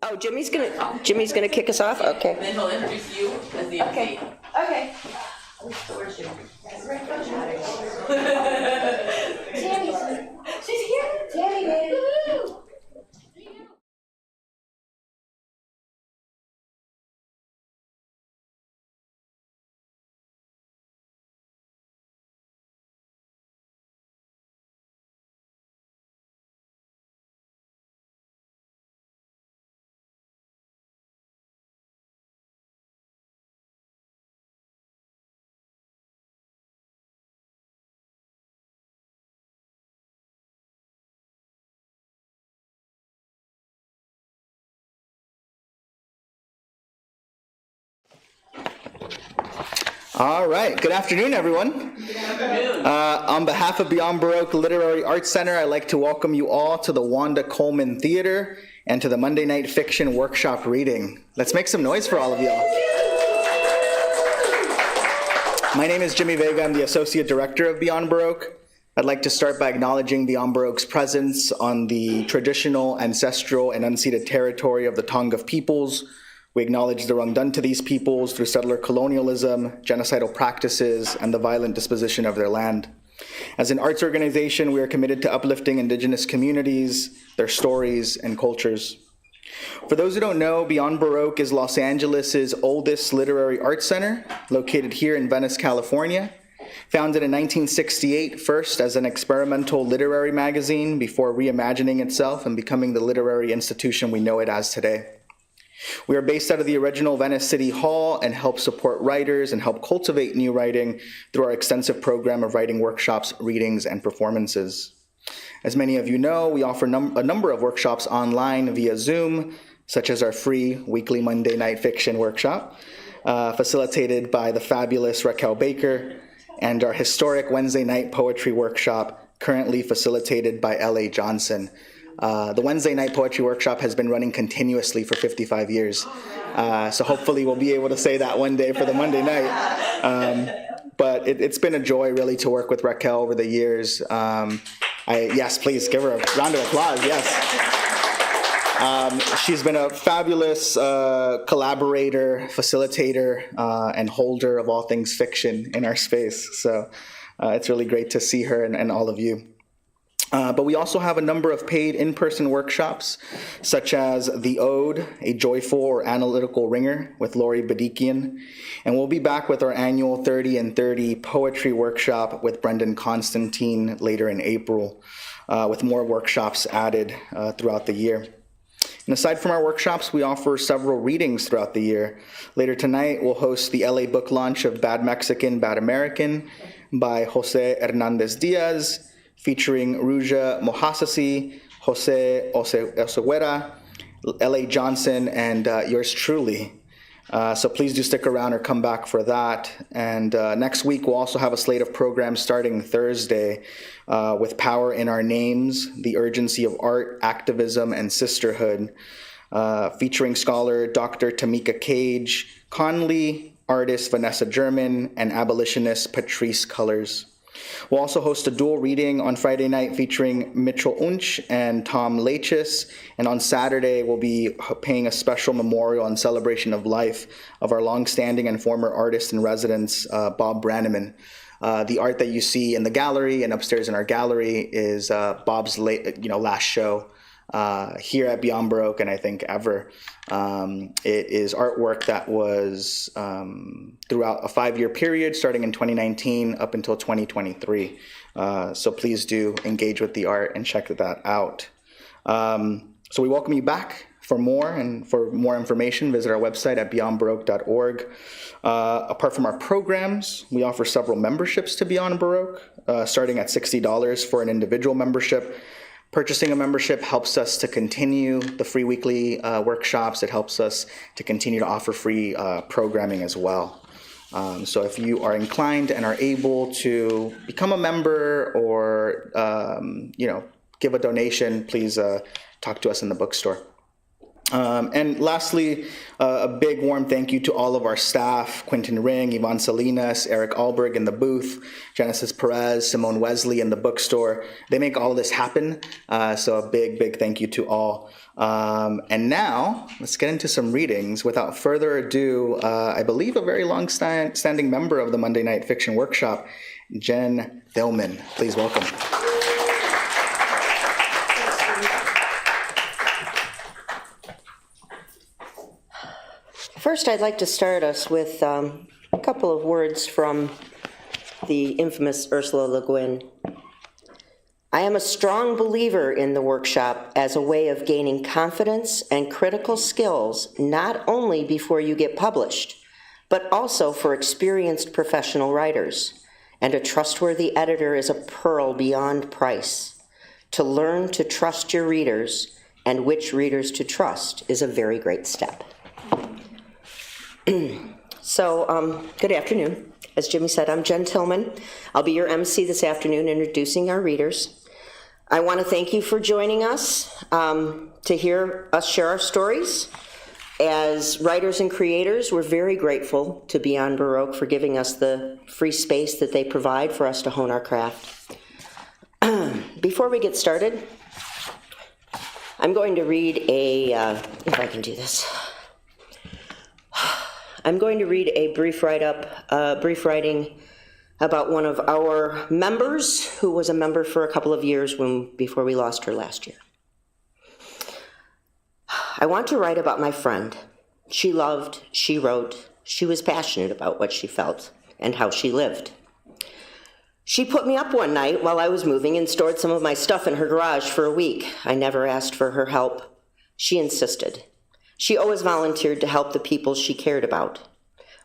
Oh, Jimmy's gonna kick us off? Okay. And then he'll introduce you as the MC. Okay. Where's Jimmy? She's here. Tammy, man. All right. Good afternoon, everyone. Good afternoon. On behalf of Beyond Baroque Literary Arts Center, I'd like to welcome you all to the Wanda Coleman Theater and to the Monday Night Fiction Workshop reading. Let's make some noise for all of y'all. My name is Jimmy Vega. I'm the Associate Director of Beyond Baroque. I'd like to start by acknowledging Beyond Baroque's presence on the traditional, ancestral, and unceded territory of the Tonga peoples. We acknowledge the wrong done to these peoples through settler colonialism, genocidal practices, and the violent disposition of their land. As an arts organization, we are committed to uplifting Indigenous communities, their stories, and cultures. For those who don't know, Beyond Baroque is Los Angeles' oldest literary arts center, located here in Venice, California. Founded in 1968, first as an experimental literary magazine before reimagining itself and becoming the literary institution we know it as today. We are based out of the original Venice City Hall and help support writers and help cultivate new writing through our extensive program of writing workshops, readings, and performances. As many of you know, we offer a number of workshops online via Zoom, such as our free weekly Monday Night Fiction workshop, facilitated by the fabulous Raquel Baker, and our historic Wednesday night poetry workshop, currently facilitated by L.A. Johnson. The Wednesday night poetry workshop has been running continuously for 55 years. So hopefully we'll be able to say that one day for the Monday night. But it's been a joy really to work with Raquel over the years. Yes, please give her a round of applause, yes. She's been a fabulous collaborator, facilitator, and holder of all things fiction in our space. So it's really great to see her and all of you. But we also have a number of paid in-person workshops, such as The Ode, a joyful or analytical ringer with Lori Badikian. And we'll be back with our annual 30 and 30 poetry workshop with Brendan Constantine later in April, with more workshops added throughout the year. And aside from our workshops, we offer several readings throughout the year. Later tonight, we'll host the LA book launch of Bad Mexican, Bad American by Jose Hernandez Diaz, featuring Ruja Mohasasi, Jose Oseguera, L.A. Johnson, and yours truly. So please do stick around or come back for that. And next week, we'll also have a slate of programs starting Thursday with Power in Our Names, The Urgency of Art, Activism, and Sisterhood, featuring scholar Dr. Tamika Cage, Conley, artist Vanessa German, and abolitionist Patrice Cullors. We'll also host a dual reading on Friday night featuring Mitchell Unch and Tom Lachis. And on Saturday, we'll be paying a special memorial and celebration of life of our longstanding and former artist in residence, Bob Branneman. The art that you see in the gallery and upstairs in our gallery is Bob's last show here at Beyond Baroque, and I think ever. It is artwork that was throughout a 5-year period, starting in 2019 up until 2023. So please do engage with the art and check that out. So we welcome you back for more, and for more information, visit our website at beyondbaroque.org. Apart from our programs, we offer several memberships to Beyond Baroque, starting at $60 for an individual membership. Purchasing a membership helps us to continue the free weekly workshops. It helps us to continue to offer free programming as well. So if you are inclined and are able to become a member or give a donation, please talk to us in the bookstore. And lastly, a big warm thank you to all of our staff, Quentin Ring, Yvonne Salinas, Eric Alberg in the booth, Genesis Perez, Simone Wesley in the bookstore. They make all of this happen, so a big thank you to all. And now, let's get into some readings. Without further ado, I believe a very long-standing member of the Monday Night Fiction Workshop, Jen Thilman. Please welcome. First, I'd like to start us with a couple of words from the infamous Ursula Le Guin. I am a strong believer in the workshop as a way of gaining confidence and critical skills, not only before you get published, but also for experienced professional writers. And a trustworthy editor is a pearl beyond price. To learn to trust your readers and which readers to trust is a very great step. So, good afternoon. As Jimmy said, I'm Jen Tillman. I'll be your MC this afternoon introducing our readers. I want to thank you for joining us to hear us share our stories. As writers and creators, we're very grateful to Beyond Baroque for giving us the free space that they provide for us to hone our craft. Before we get started, I'm going to read if I can do this. I'm going to read a brief writing about one of our members who was a member for a couple of years before we lost her last year. I want to write about my friend. She loved, she wrote, she was passionate about what she felt and how she lived. She put me up one night while I was moving and stored some of my stuff in her garage for a week. I never asked for her help. She insisted. She always volunteered to help the people she cared about.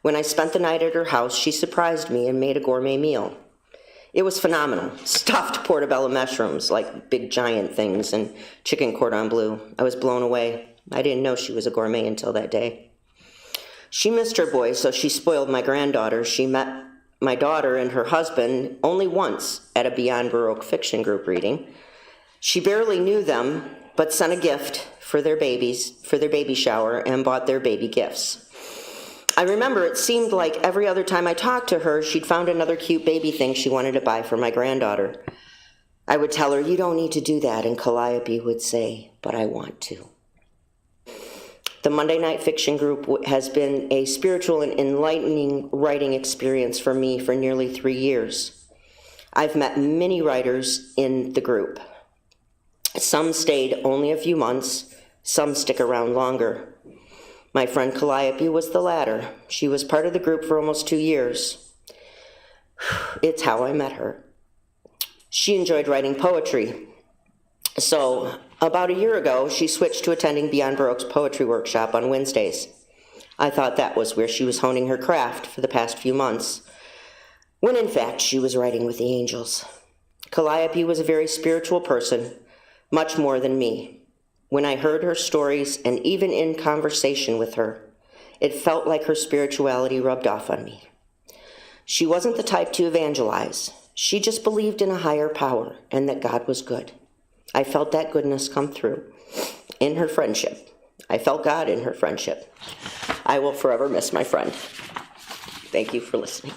When I spent the night at her house, she surprised me and made a gourmet meal. It was phenomenal. Stuffed portobello mushrooms, like big giant things, and chicken cordon bleu. I was blown away. I didn't know she was a gourmet until that day. She missed her boys, so she spoiled my granddaughter. She met my daughter and her husband only once at a Beyond Baroque fiction group reading. She barely knew them, but sent a gift for their baby shower, and bought their baby gifts. I remember it seemed like every other time I talked to her, she'd found another cute baby thing she wanted to buy for my granddaughter. I would tell her, "You don't need to do that," and Calliope would say, "But I want to." The Monday Night Fiction Group has been a spiritual and enlightening writing experience for me for nearly 3 years. I've met many writers in the group. Some stayed only a few months, some stick around longer. My friend Calliope was the latter. She was part of the group for almost 2 years. It's how I met her. She enjoyed writing poetry. So, about a year ago, she switched to attending Beyond Baroque's poetry workshop on Wednesdays. I thought that was where she was honing her craft for the past few months, when in fact she was writing with the angels. Calliope was a very spiritual person, much more than me. When I heard her stories, and even in conversation with her, it felt like her spirituality rubbed off on me. She wasn't the type to evangelize. She just believed in a higher power and that God was good. I felt that goodness come through in her friendship. I felt God in her friendship. I will forever miss my friend. Thank you for listening.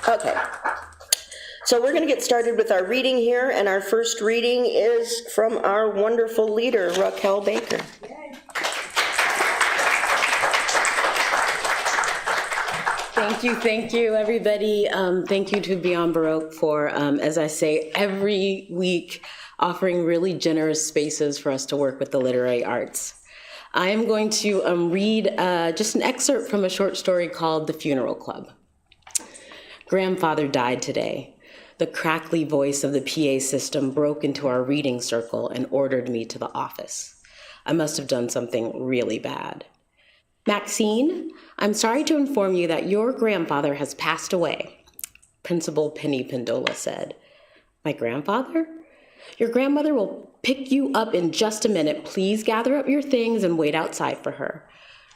Okay. So we're going to get started with our reading here, and our first reading is from our wonderful leader, Raquel Baker. Thank you, everybody. Thank you to Beyond Baroque for, as I say, every week offering really generous spaces for us to work with the literary arts. I am going to read just an excerpt from a short story called The Funeral Club. Grandfather died today. The crackly voice of the PA system broke into our reading circle and ordered me to the office. I must have done something really bad. Maxine, I'm sorry to inform you that your grandfather has passed away, Principal Penny Pendola said. My grandfather? Your grandmother will pick you up in just a minute. Please gather up your things and wait outside for her,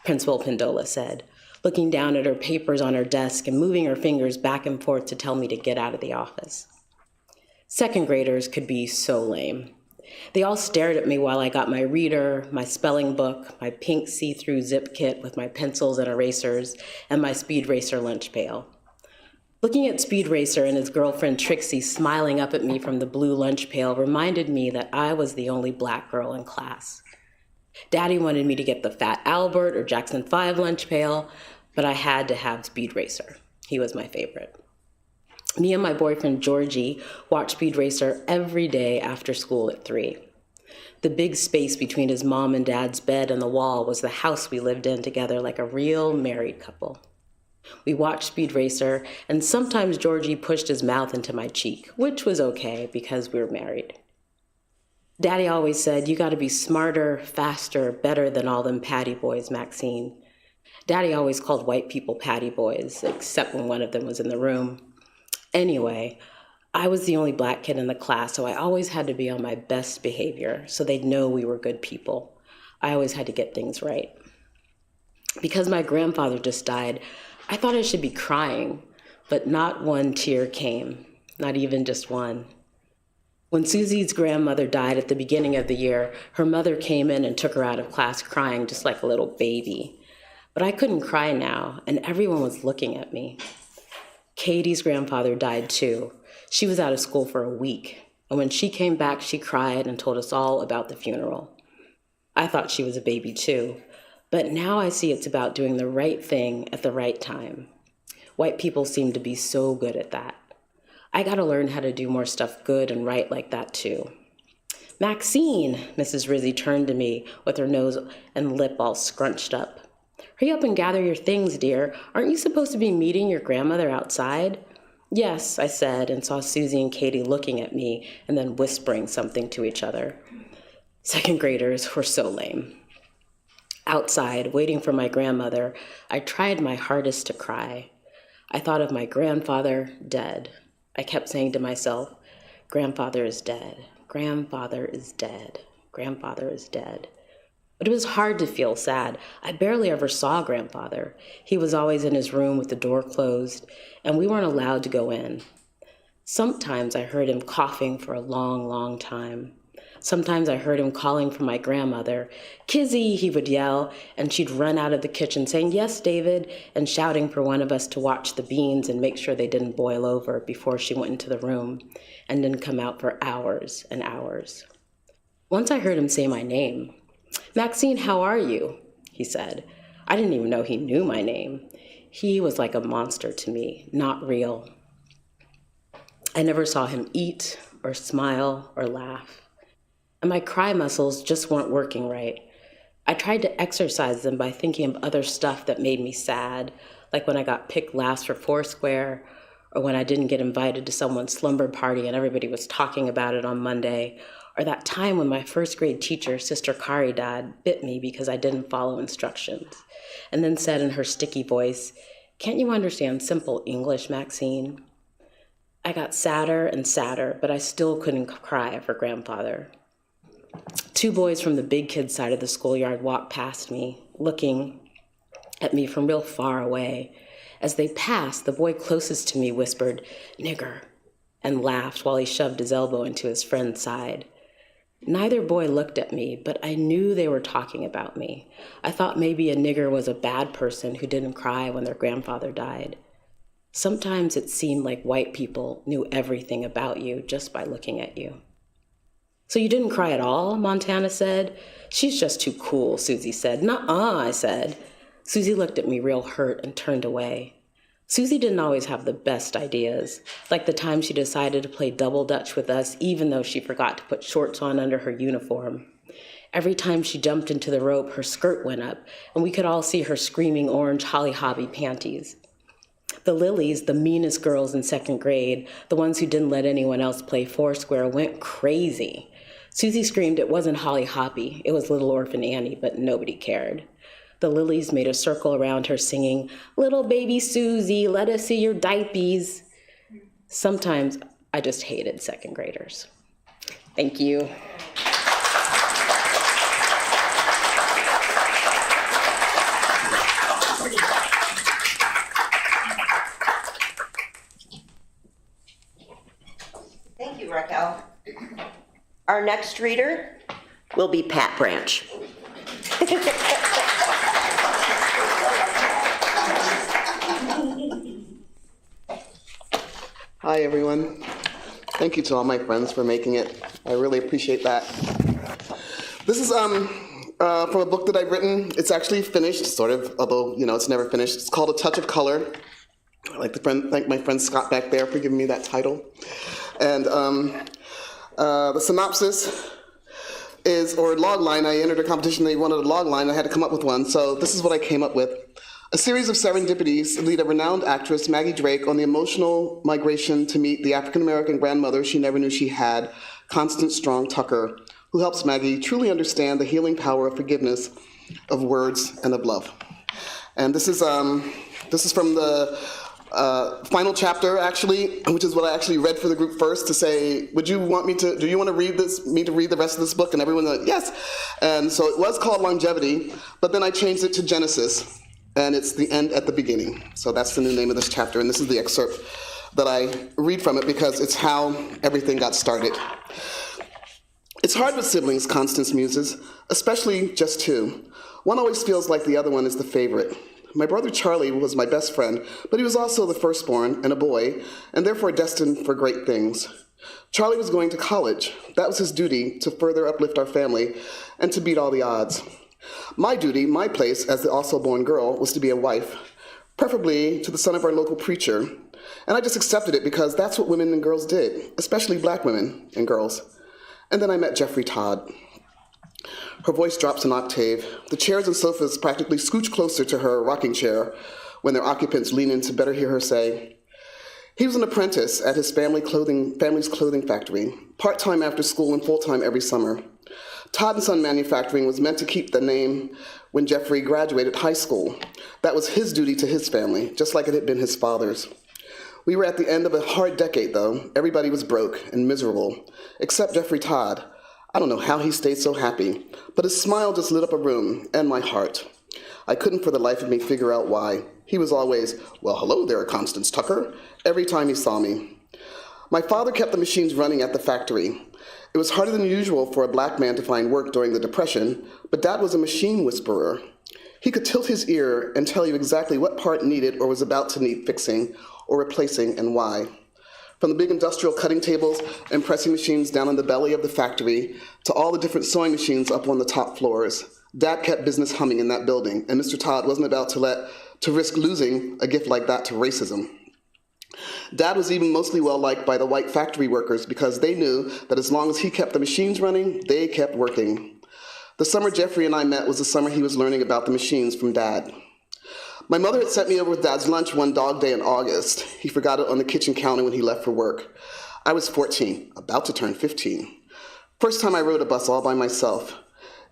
Principal Pendola said, looking down at her papers on her desk and moving her fingers back and forth to tell me to get out of the office. Second graders could be so lame. They all stared at me while I got my reader, my spelling book, my pink see-through zip kit with my pencils and erasers, and my Speed Racer lunch pail. Looking at Speed Racer and his girlfriend Trixie smiling up at me from the blue lunch pail reminded me that I was the only Black girl in class. Daddy wanted me to get the Fat Albert or Jackson 5 lunch pail, but I had to have Speed Racer. He was my favorite. Me and my boyfriend Georgie watched Speed Racer every day after school at 3. The big space between his mom and dad's bed and the wall was the house we lived in together like a real married couple. We watched Speed Racer, and sometimes Georgie pushed his mouth into my cheek, which was okay because we were married. Daddy always said, you gotta be smarter, faster, better than all them patty boys, Maxine. Daddy always called white people patty boys, except when one of them was in the room. Anyway, I was the only Black kid in the class, so I always had to be on my best behavior so they'd know we were good people. I always had to get things right. Because my grandfather just died, I thought I should be crying, but not one tear came, not even just one. When Susie's grandmother died at the beginning of the year, her mother came in and took her out of class crying just like a little baby. But I couldn't cry now, and everyone was looking at me. Katie's grandfather died too. She was out of school for a week, and when she came back, she cried and told us all about the funeral. I thought she was a baby too, but now I see it's about doing the right thing at the right time. White people seem to be so good at that. I gotta learn how to do more stuff good and right like that too. Maxine, Mrs. Rizzi turned to me with her nose and lip all scrunched up. Hurry up and gather your things, dear. Aren't you supposed to be meeting your grandmother outside? Yes, I said, and saw Susie and Katie looking at me and then whispering something to each other. Second graders were so lame. Outside, waiting for my grandmother, I tried my hardest to cry. I thought of my grandfather dead. I kept saying to myself, grandfather is dead, grandfather is dead, grandfather is dead. But it was hard to feel sad. I barely ever saw grandfather. He was always in his room with the door closed, and we weren't allowed to go in. Sometimes I heard him coughing for a long, long time. Sometimes I heard him calling for my grandmother. Kizzy, he would yell, and she'd run out of the kitchen saying, yes, David, and shouting for one of us to watch the beans and make sure they didn't boil over before she went into the room and didn't come out for hours and hours. Once I heard him say my name. Maxine, how are you? He said. I didn't even know he knew my name. He was like a monster to me, not real. I never saw him eat or smile or laugh. And my cry muscles just weren't working right. I tried to exercise them by thinking of other stuff that made me sad, like when I got picked last for Foursquare, or when I didn't get invited to someone's slumber party and everybody was talking about it on Monday, or that time when my first grade teacher, Sister Kari, bit me because I didn't follow instructions, and then said in her sticky voice, can't you understand simple English, Maxine? I got sadder and sadder, but I still couldn't cry for grandfather. 2 boys from the big kids' side of the schoolyard walked past me, looking at me from real far away. As they passed, the boy closest to me whispered, nigger, and laughed while he shoved his elbow into his friend's side. Neither boy looked at me, but I knew they were talking about me. I thought maybe a nigger was a bad person who didn't cry when their grandfather died. Sometimes it seemed like white people knew everything about you just by looking at you. So you didn't cry at all, Montana said. She's just too cool, Susie said. Nuh-uh, I said. Susie looked at me real hurt and turned away. Susie didn't always have the best ideas, like the time she decided to play double dutch with us even though she forgot to put shorts on under her uniform. Every time she jumped into the rope, her skirt went up, and we could all see her screaming orange Holly Hobby panties. The Lilies, the meanest girls in second grade, the ones who didn't let anyone else play Foursquare, went crazy. Susie screamed it wasn't Holly Hoppy, it was Little Orphan Annie, but nobody cared. The Lilies made a circle around her singing, little baby Susie, let us see your diapies. Sometimes I just hated second graders. Thank you. Thank you, Raquel. Our next reader will be Pat Branch. Hi, everyone. Thank you to all my friends for making it. I really appreciate that. This is from a book that I've written. It's actually finished, sort of, although, it's never finished. It's called A Touch of Color. I'd like to thank my friend Scott back there for giving me that title. And the synopsis is, or log line, I entered a competition, they wanted a log line, I had to come up with one. So this is what I came up with. A series of serendipities lead a renowned actress, Maggie Drake, on the emotional migration to meet the African-American grandmother she never knew she had, Constance Strong Tucker, who helps Maggie truly understand the healing power of forgiveness, of words, and of love. And this is from the final chapter, actually, which is what I actually read for the group first to say, do you want me to read the rest of this book? And everyone went, yes. And so it was called Longevity, but then I changed it to Genesis. And it's the end at the beginning. So that's the new name of this chapter, and this is the excerpt that I read from it because it's how everything got started. It's hard with siblings, Constance muses, especially just two. One always feels like the other one is the favorite. My brother Charlie was my best friend, but he was also the firstborn and a boy, and therefore destined for great things. Charlie was going to college. That was his duty, to further uplift our family and to beat all the odds. My duty, my place as the also-born girl, was to be a wife, preferably to the son of our local preacher. And I just accepted it because that's what women and girls did, especially black women and girls. And then I met Jeffrey Todd. Her voice drops an octave. The chairs and sofas practically scooch closer to her rocking chair when their occupants lean in to better hear her say. He was an apprentice at his family's clothing factory, part-time after school and full-time every summer. Todd & Son Manufacturing was meant to keep the name when Jeffrey graduated high school. That was his duty to his family, just like it had been his father's. We were at the end of a hard decade, though. Everybody was broke and miserable, except Jeffrey Todd. I don't know how he stayed so happy, but his smile just lit up a room and my heart. I couldn't for the life of me figure out why. He was always, "Well, hello there, Constance Tucker," every time he saw me. My father kept the machines running at the factory. It was harder than usual for a black man to find work during the Depression, but Dad was a machine whisperer. He could tilt his ear and tell you exactly what part needed or was about to need fixing or replacing and why. From the big industrial cutting tables and pressing machines down in the belly of the factory to all the different sewing machines up on the top floors, Dad kept business humming in that building, and Mr. Todd wasn't about to risk losing a gift like that to racism. Dad was even mostly well-liked by the white factory workers because they knew that as long as he kept the machines running, they kept working. The summer Jeffrey and I met was the summer he was learning about the machines from Dad. My mother had sent me over with Dad's lunch one dog day in August. He forgot it on the kitchen counter when he left for work. I was 14, about to turn 15. First time I rode a bus all by myself.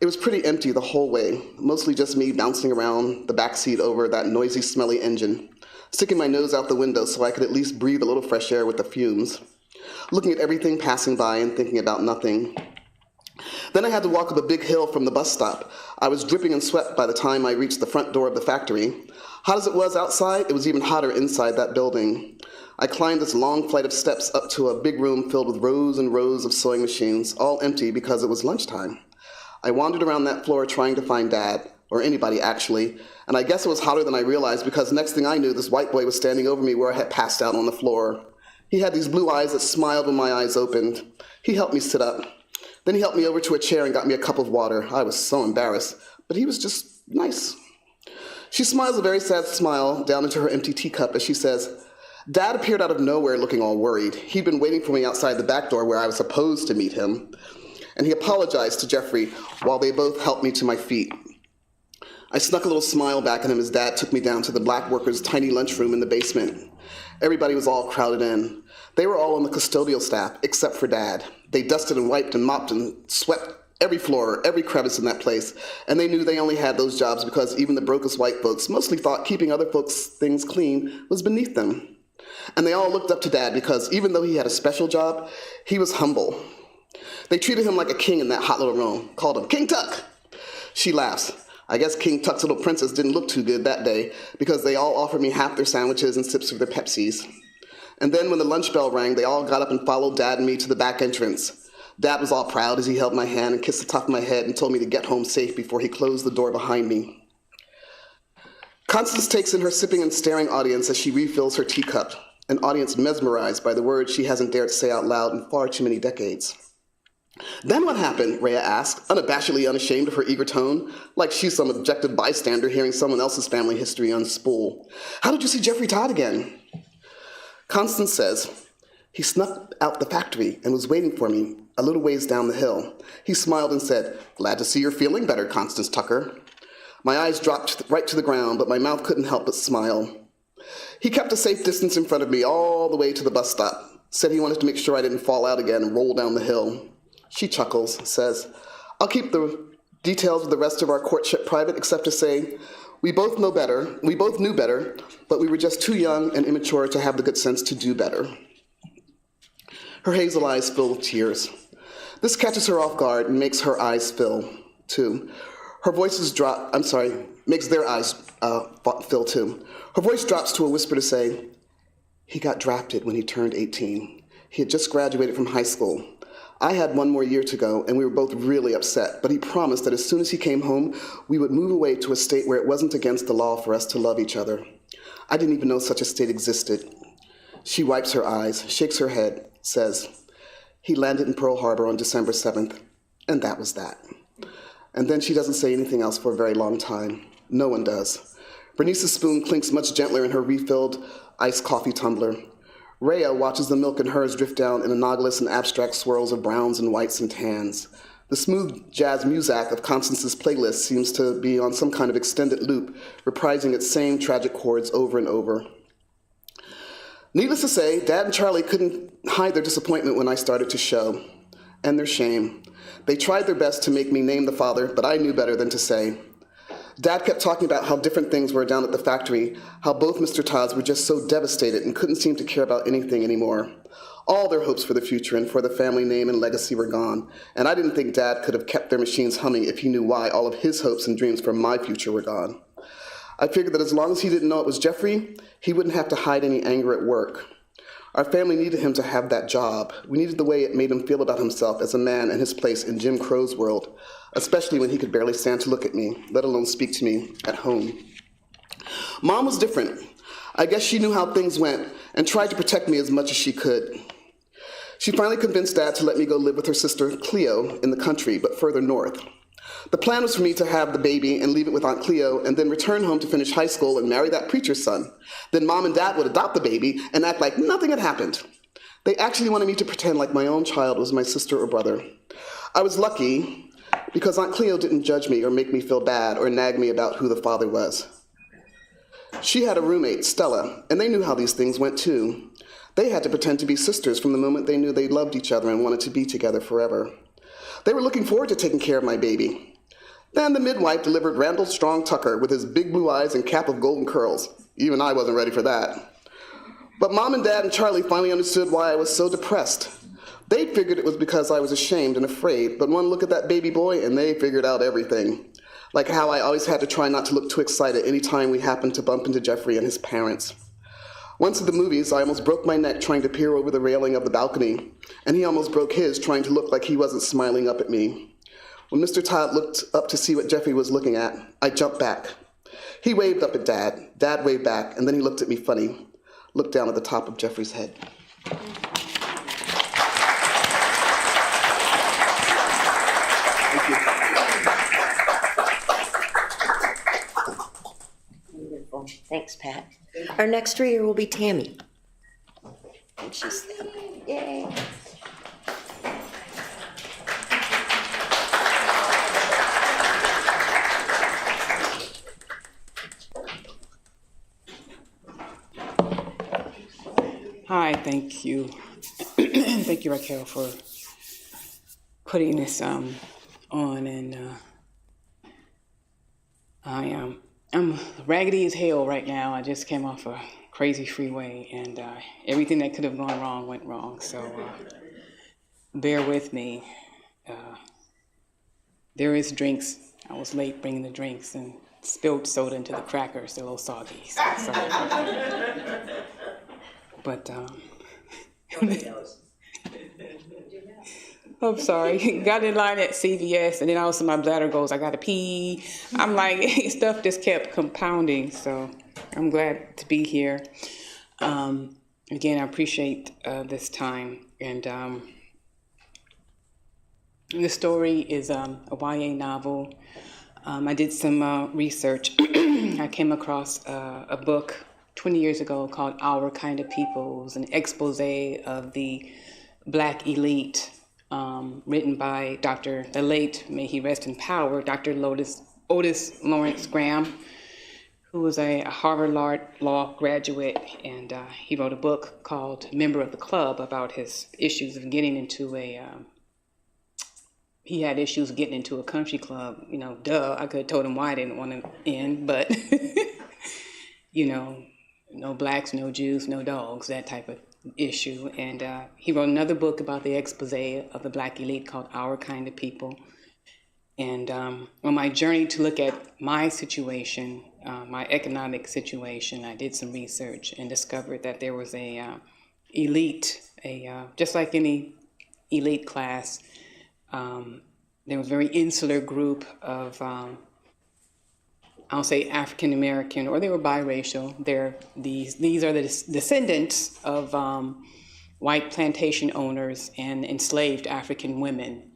It was pretty empty the whole way, mostly just me bouncing around the backseat over that noisy, smelly engine, sticking my nose out the window so I could at least breathe a little fresh air with the fumes, looking at everything passing by and thinking about nothing. Then I had to walk up a big hill from the bus stop. I was dripping in sweat by the time I reached the front door of the factory. Hot as it was outside, it was even hotter inside that building. I climbed this long flight of steps up to a big room filled with rows and rows of sewing machines, all empty because it was lunchtime. I wandered around that floor trying to find Dad, or anybody actually, and I guess it was hotter than I realized because next thing I knew, this white boy was standing over me where I had passed out on the floor. He had these blue eyes that smiled when my eyes opened. He helped me sit up. Then he helped me over to a chair and got me a cup of water. I was so embarrassed, but he was just nice. She smiles a very sad smile down into her empty teacup as she says, Dad appeared out of nowhere looking all worried. He'd been waiting for me outside the back door where I was supposed to meet him. And he apologized to Jeffrey while they both helped me to my feet. I snuck a little smile back at him as Dad took me down to the black workers' tiny lunchroom in the basement. Everybody was all crowded in. They were all on the custodial staff, except for Dad. They dusted and wiped and mopped and swept every floor, every crevice in that place, and they knew they only had those jobs because even the brokest white folks mostly thought keeping other folks' things clean was beneath them. And they all looked up to Dad because even though he had a special job, he was humble. They treated him like a king in that hot little room, called him King Tuck. She laughs. I guess King Tuck's little princess didn't look too good that day because they all offered me half their sandwiches and sips of their Pepsis. And then when the lunch bell rang, they all got up and followed Dad and me to the back entrance. Dad was all proud as he held my hand and kissed the top of my head and told me to get home safe before he closed the door behind me. Constance takes in her sipping and staring audience as she refills her teacup, an audience mesmerized by the words she hasn't dared to say out loud in far too many decades. Then what happened? Rhea asked, unabashedly unashamed of her eager tone, like she's some objective bystander hearing someone else's family history unspool. How did you see Jeffrey Todd again? Constance says, he snuck out the factory and was waiting for me a little ways down the hill. He smiled and said, glad to see you're feeling better, Constance Tucker. My eyes dropped right to the ground, but my mouth couldn't help but smile. He kept a safe distance in front of me all the way to the bus stop, said he wanted to make sure I didn't fall out again and roll down the hill. She chuckles, says, I'll keep the details of the rest of our courtship private, except to say, we both knew better, but we were just too young and immature to have the good sense to do better. Her hazel eyes fill with tears. This catches her off guard and makes her eyes fill, too. Her voices drop, makes their eyes fill, too. Her voice drops to a whisper to say, he got drafted when he turned 18. He had just graduated from high school. I had one more year to go, and we were both really upset, but he promised that as soon as he came home, we would move away to a state where it wasn't against the law for us to love each other. I didn't even know such a state existed. She wipes her eyes, shakes her head, says, he landed in Pearl Harbor on December 7th, and that was that. And then she doesn't say anything else for a very long time. No one does. Bernice's spoon clinks much gentler in her refilled iced coffee tumbler. Rhea watches the milk in hers drift down in analogous and abstract swirls of browns and whites and tans. The smooth jazz music of Constance's playlist seems to be on some kind of extended loop, reprising its same tragic chords over and over. Needless to say, Dad and Charlie couldn't hide their disappointment when I started to show, and their shame. They tried their best to make me name the father, but I knew better than to say. Dad kept talking about how different things were down at the factory, how both Mr. Todds were just so devastated and couldn't seem to care about anything anymore. All their hopes for the future and for the family name and legacy were gone, and I didn't think Dad could have kept their machines humming if he knew why all of his hopes and dreams for my future were gone. I figured that as long as he didn't know it was Jeffrey, he wouldn't have to hide any anger at work. Our family needed him to have that job. We needed the way it made him feel about himself as a man and his place in Jim Crow's world, especially when he could barely stand to look at me, let alone speak to me at home. Mom was different. I guess she knew how things went and tried to protect me as much as she could. She finally convinced Dad to let me go live with her sister Cleo in the country, but further north. The plan was for me to have the baby and leave it with Aunt Cleo and then return home to finish high school and marry that preacher's son. Then Mom and Dad would adopt the baby and act like nothing had happened. They actually wanted me to pretend like my own child was my sister or brother. I was lucky because Aunt Cleo didn't judge me or make me feel bad or nag me about who the father was. She had a roommate, Stella, and they knew how these things went too. They had to pretend to be sisters from the moment they knew they loved each other and wanted to be together forever. They were looking forward to taking care of my baby. Then the midwife delivered Randall Strong Tucker with his big blue eyes and cap of golden curls. Even I wasn't ready for that. But Mom and Dad and Charlie finally understood why I was so depressed. They figured it was because I was ashamed and afraid, but one look at that baby boy and they figured out everything. Like how I always had to try not to look too excited any time we happened to bump into Jeffrey and his parents. Once at the movies, I almost broke my neck trying to peer over the railing of the balcony, and he almost broke his trying to look like he wasn't smiling up at me. When Mr. Todd looked up to see what Jeffrey was looking at, I jumped back. He waved up at Dad. Dad waved back, and then he looked at me funny, looked down at the top of Jeffrey's head. Wonderful. Thanks, Pat. Our next reader will be Tammy. And she's, yay. Hi, thank you. Thank you, Raquel, for putting this on. And I'm raggedy as hell right now. I just came off a crazy freeway, and everything that could have gone wrong went wrong. So bear with me. There is drinks. I was late bringing the drinks and spilled soda into the crackers. They're a little soggy. So sorry about that. But I'm sorry. Got in line at CVS, and then all of a sudden my bladder goes, I gotta pee. I'm like, stuff just kept compounding, so I'm glad to be here. Again, I appreciate this time. And the story is a YA novel. I did some research. I came across a book 20 years ago called Our Kind of People. It was an expose of the Black elite, written by the late, may he rest in power, Dr. Otis Lawrence Graham, who was a Harvard Law graduate, and he wrote a book called Member of the Club about his issues of getting into he had issues getting into a country club. I could have told him why I didn't want to in, but, no blacks, no Jews, no dogs, that type of issue. And he wrote another book about the expose of the Black elite called Our Kind of People. And on my journey to look at my situation, my economic situation, I did some research and discovered that there was a elite, just like any elite class, there was a very insular group of, I'll say African American, or they were biracial. These are the descendants of white plantation owners and enslaved African women.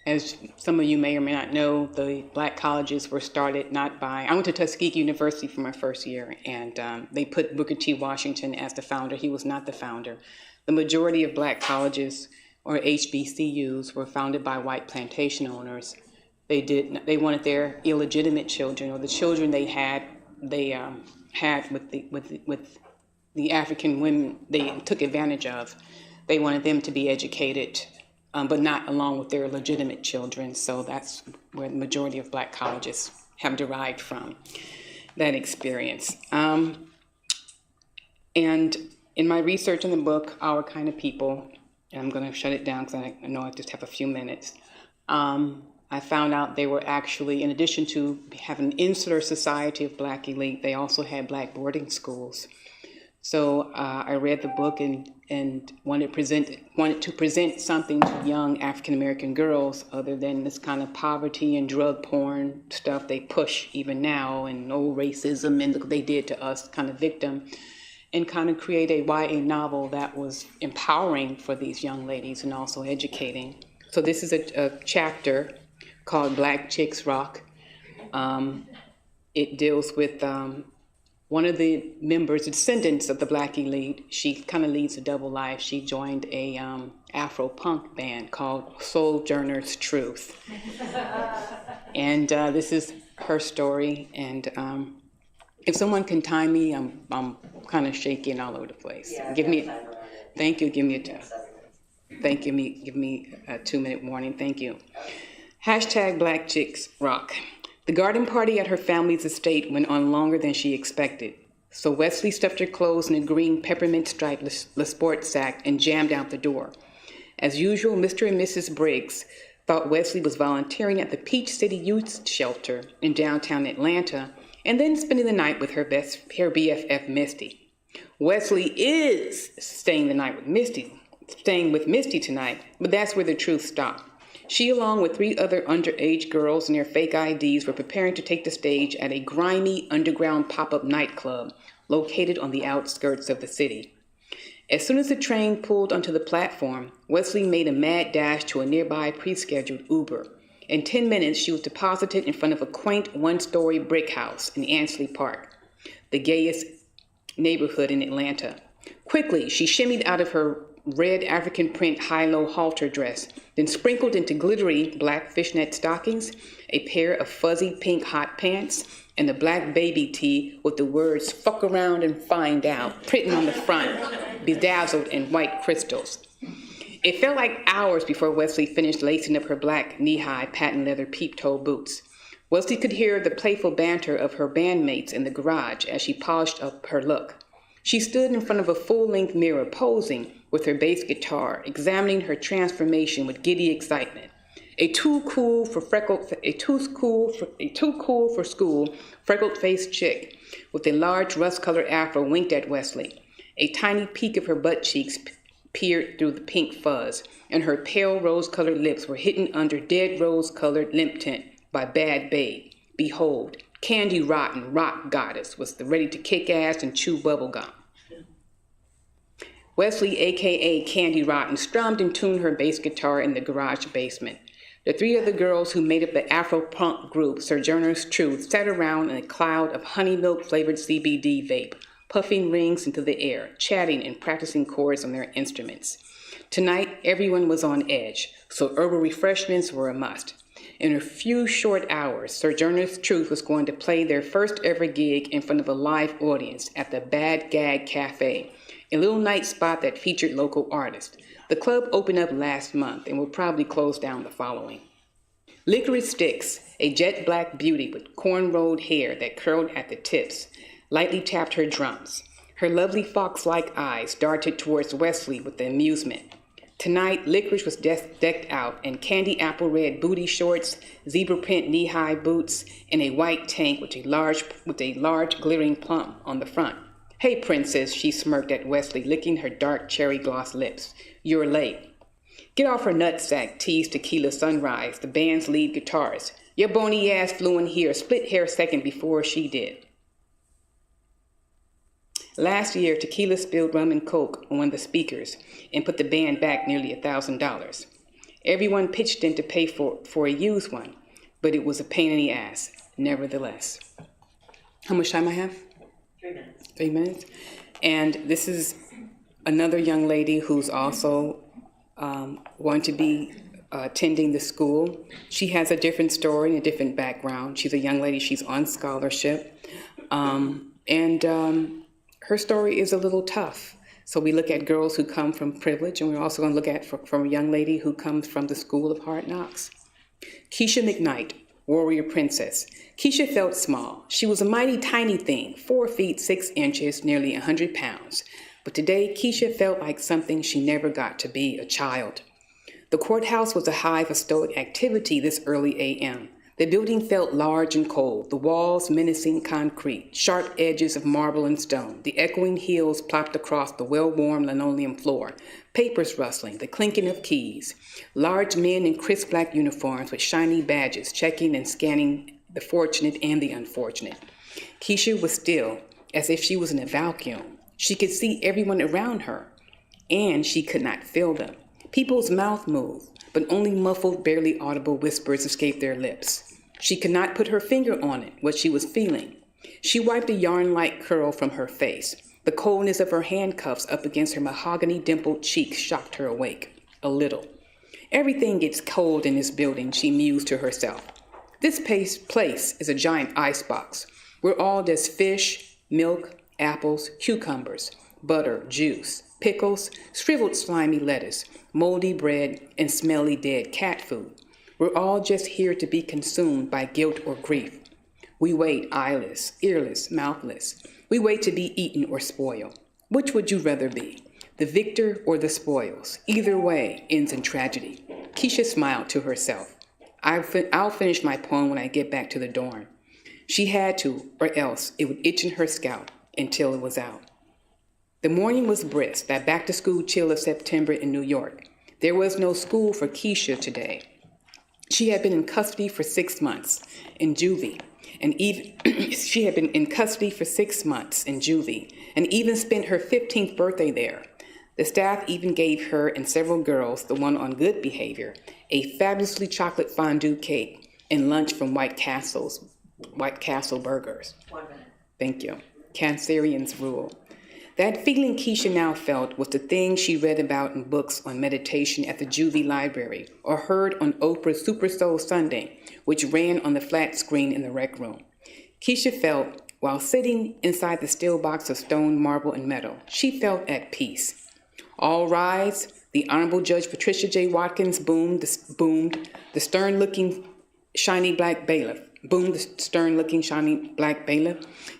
As some of you may or may not know, the black colleges were started I went to Tuskegee University for my first year, and they put Booker T. Washington as the founder. He was not the founder. The majority of black colleges, or HBCUs, were founded by white plantation owners. They wanted their illegitimate children, or the children they had with the African women they took advantage of. They wanted them to be educated, but not along with their legitimate children. So that's where the majority of black colleges have derived from, that experience. And in my research in the book, Our Kind of People, and I'm going to shut it down because I know I just have a few minutes, I found out they were actually, in addition to having an insular society of black elite, they also had black boarding schools. So I read the book and wanted to present something to young African-American girls other than this kind of poverty and drug porn stuff they push even now, and old racism and they did to us kind of victim, and kind of create a YA novel that was empowering for these young ladies and also educating. So this is a chapter called Black Chicks Rock. It deals with one of the members, descendants of the black elite. She kind of leads a double life. She joined a Afro-punk band called Sojourner's Truth. And this is her story. And if someone can time me, I'm kind of shaky and all over the place. Yeah, Thank you, give me a 2-minute warning, thank you. Hashtag Black Chicks Rock. The garden party at her family's estate went on longer than she expected. So Wesley stuffed her clothes in a green peppermint-striped Le Sport sack and jammed out the door. As usual, Mr. and Mrs. Briggs thought Wesley was volunteering at the Peach City Youth Shelter in downtown Atlanta and then spending the night with her BFF Misty. Wesley is staying with Misty tonight, but that's where the truth stopped. She, along with 3 other underage girls and their fake IDs, were preparing to take the stage at a grimy underground pop-up nightclub located on the outskirts of the city. As soon as the train pulled onto the platform, Wesley made a mad dash to a nearby pre-scheduled Uber. In 10 minutes, she was deposited in front of a quaint 1-story brick house in Ansley Park, the gayest neighborhood in Atlanta. Quickly, she shimmied out of her red African print high-low halter dress, then sprinkled into glittery black fishnet stockings, a pair of fuzzy pink hot pants, and a black baby tee with the words "fuck around and find out" printed on the front, bedazzled in white crystals. It felt like hours before Wesley finished lacing up her black knee-high patent leather peep-toe boots. Wesley could hear the playful banter of her bandmates in the garage as she polished up her look. She stood in front of a full-length mirror, posing with her bass guitar, examining her transformation with giddy excitement. A too cool for school, freckled-faced chick with a large rust-colored afro winked at Wesley. A tiny peak of her butt cheeks peered through the pink fuzz, and her pale rose-colored lips were hidden under dead rose-colored lip tint by Bad Babe. Behold, Candy Rotten Rock Goddess was ready to kick ass and chew bubblegum. Wesley, a.k.a. Candy Rotten, strummed and tuned her bass guitar in the garage basement. The three other girls who made up the Afro-punk group Sojourner's Truth sat around in a cloud of honey milk-flavored CBD vape, puffing rings into the air, chatting and practicing chords on their instruments. Tonight, everyone was on edge, so herbal refreshments were a must. In a few short hours, Sojourner's Truth was going to play their first ever gig in front of a live audience at the Bad Gag Cafe, a little night spot that featured local artists. The club opened up last month and will probably close down the following. Licorice Sticks, a jet black beauty with corn-rolled hair that curled at the tips, lightly tapped her drums. Her lovely fox-like eyes darted towards Wesley with amusement. Tonight, Licorice was decked out in candy apple red booty shorts, zebra print knee-high boots, and a white tank with a large glittering plum on the front. "Hey, princess," she smirked at Wesley, licking her dark cherry gloss lips. "You're late." "Get off her nutsack," teased Tequila Sunrise, the band's lead guitarist. "Your bony ass flew in here a split hair second before she did." Last year, Tequila spilled rum and coke on one of the speakers and put the band back nearly $1,000. Everyone pitched in to pay for a used one, but it was a pain in the ass, nevertheless. How much time I have? 3 minutes. 3 minutes. And this is another young lady who's also going to be attending the school. She has a different story and a different background. She's a young lady. She's on scholarship. Her story is a little tough. So we look at girls who come from privilege, and we're also going to look at from a young lady who comes from the School of Hard Knocks. Keisha McKnight, warrior princess. Keisha felt small. She was a mighty tiny thing, 4 feet 6 inches, nearly 100 pounds. But today, Keisha felt like something she never got to be, a child. The courthouse was a hive of stoic activity this early a.m. The building felt large and cold, the walls menacing concrete, sharp edges of marble and stone, the echoing heels plopped across the well-worn linoleum floor, papers rustling, the clinking of keys, large men in crisp black uniforms with shiny badges checking and scanning the fortunate and the unfortunate. Keisha was still, as if she was in a vacuum. She could see everyone around her, and she could not feel them. People's mouths moved, but only muffled, barely audible whispers escaped their lips. She could not put her finger on it, what she was feeling. She wiped a yarn-like curl from her face. The coldness of her handcuffs up against her mahogany dimpled cheeks shocked her awake, a little. Everything gets cold in this building, she mused to herself. This place is a giant icebox. We're all just fish, milk, apples, cucumbers, butter, juice, pickles, shriveled slimy lettuce, moldy bread, and smelly dead cat food. We're all just here to be consumed by guilt or grief. We wait eyeless, earless, mouthless. We wait to be eaten or spoiled. Which would you rather be, the victor or the spoils? Either way ends in tragedy. Keisha smiled to herself. I'll finish my poem when I get back to the dorm. She had to, or else it would itch in her scalp until it was out. The morning was brisk, that back-to-school chill of September in New York. There was no school for Keisha today. She had been in custody for 6 months in juvie, and even spent her 15th birthday there. The staff even gave her and several girls, the one on good behavior, a fabulously chocolate fondue cake and lunch from White Castle Burgers. 1 minute. Thank you. Cancerians rule. That feeling Keisha now felt was the thing she read about in books on meditation at the juvie library or heard on Oprah's Super Soul Sunday, which ran on the flat screen in the rec room. Keisha felt, while sitting inside the still box of stone, marble, and metal, she felt at peace. All rise. The Honorable Judge Patricia J. Watkins boomed the stern-looking shiny black bailiff.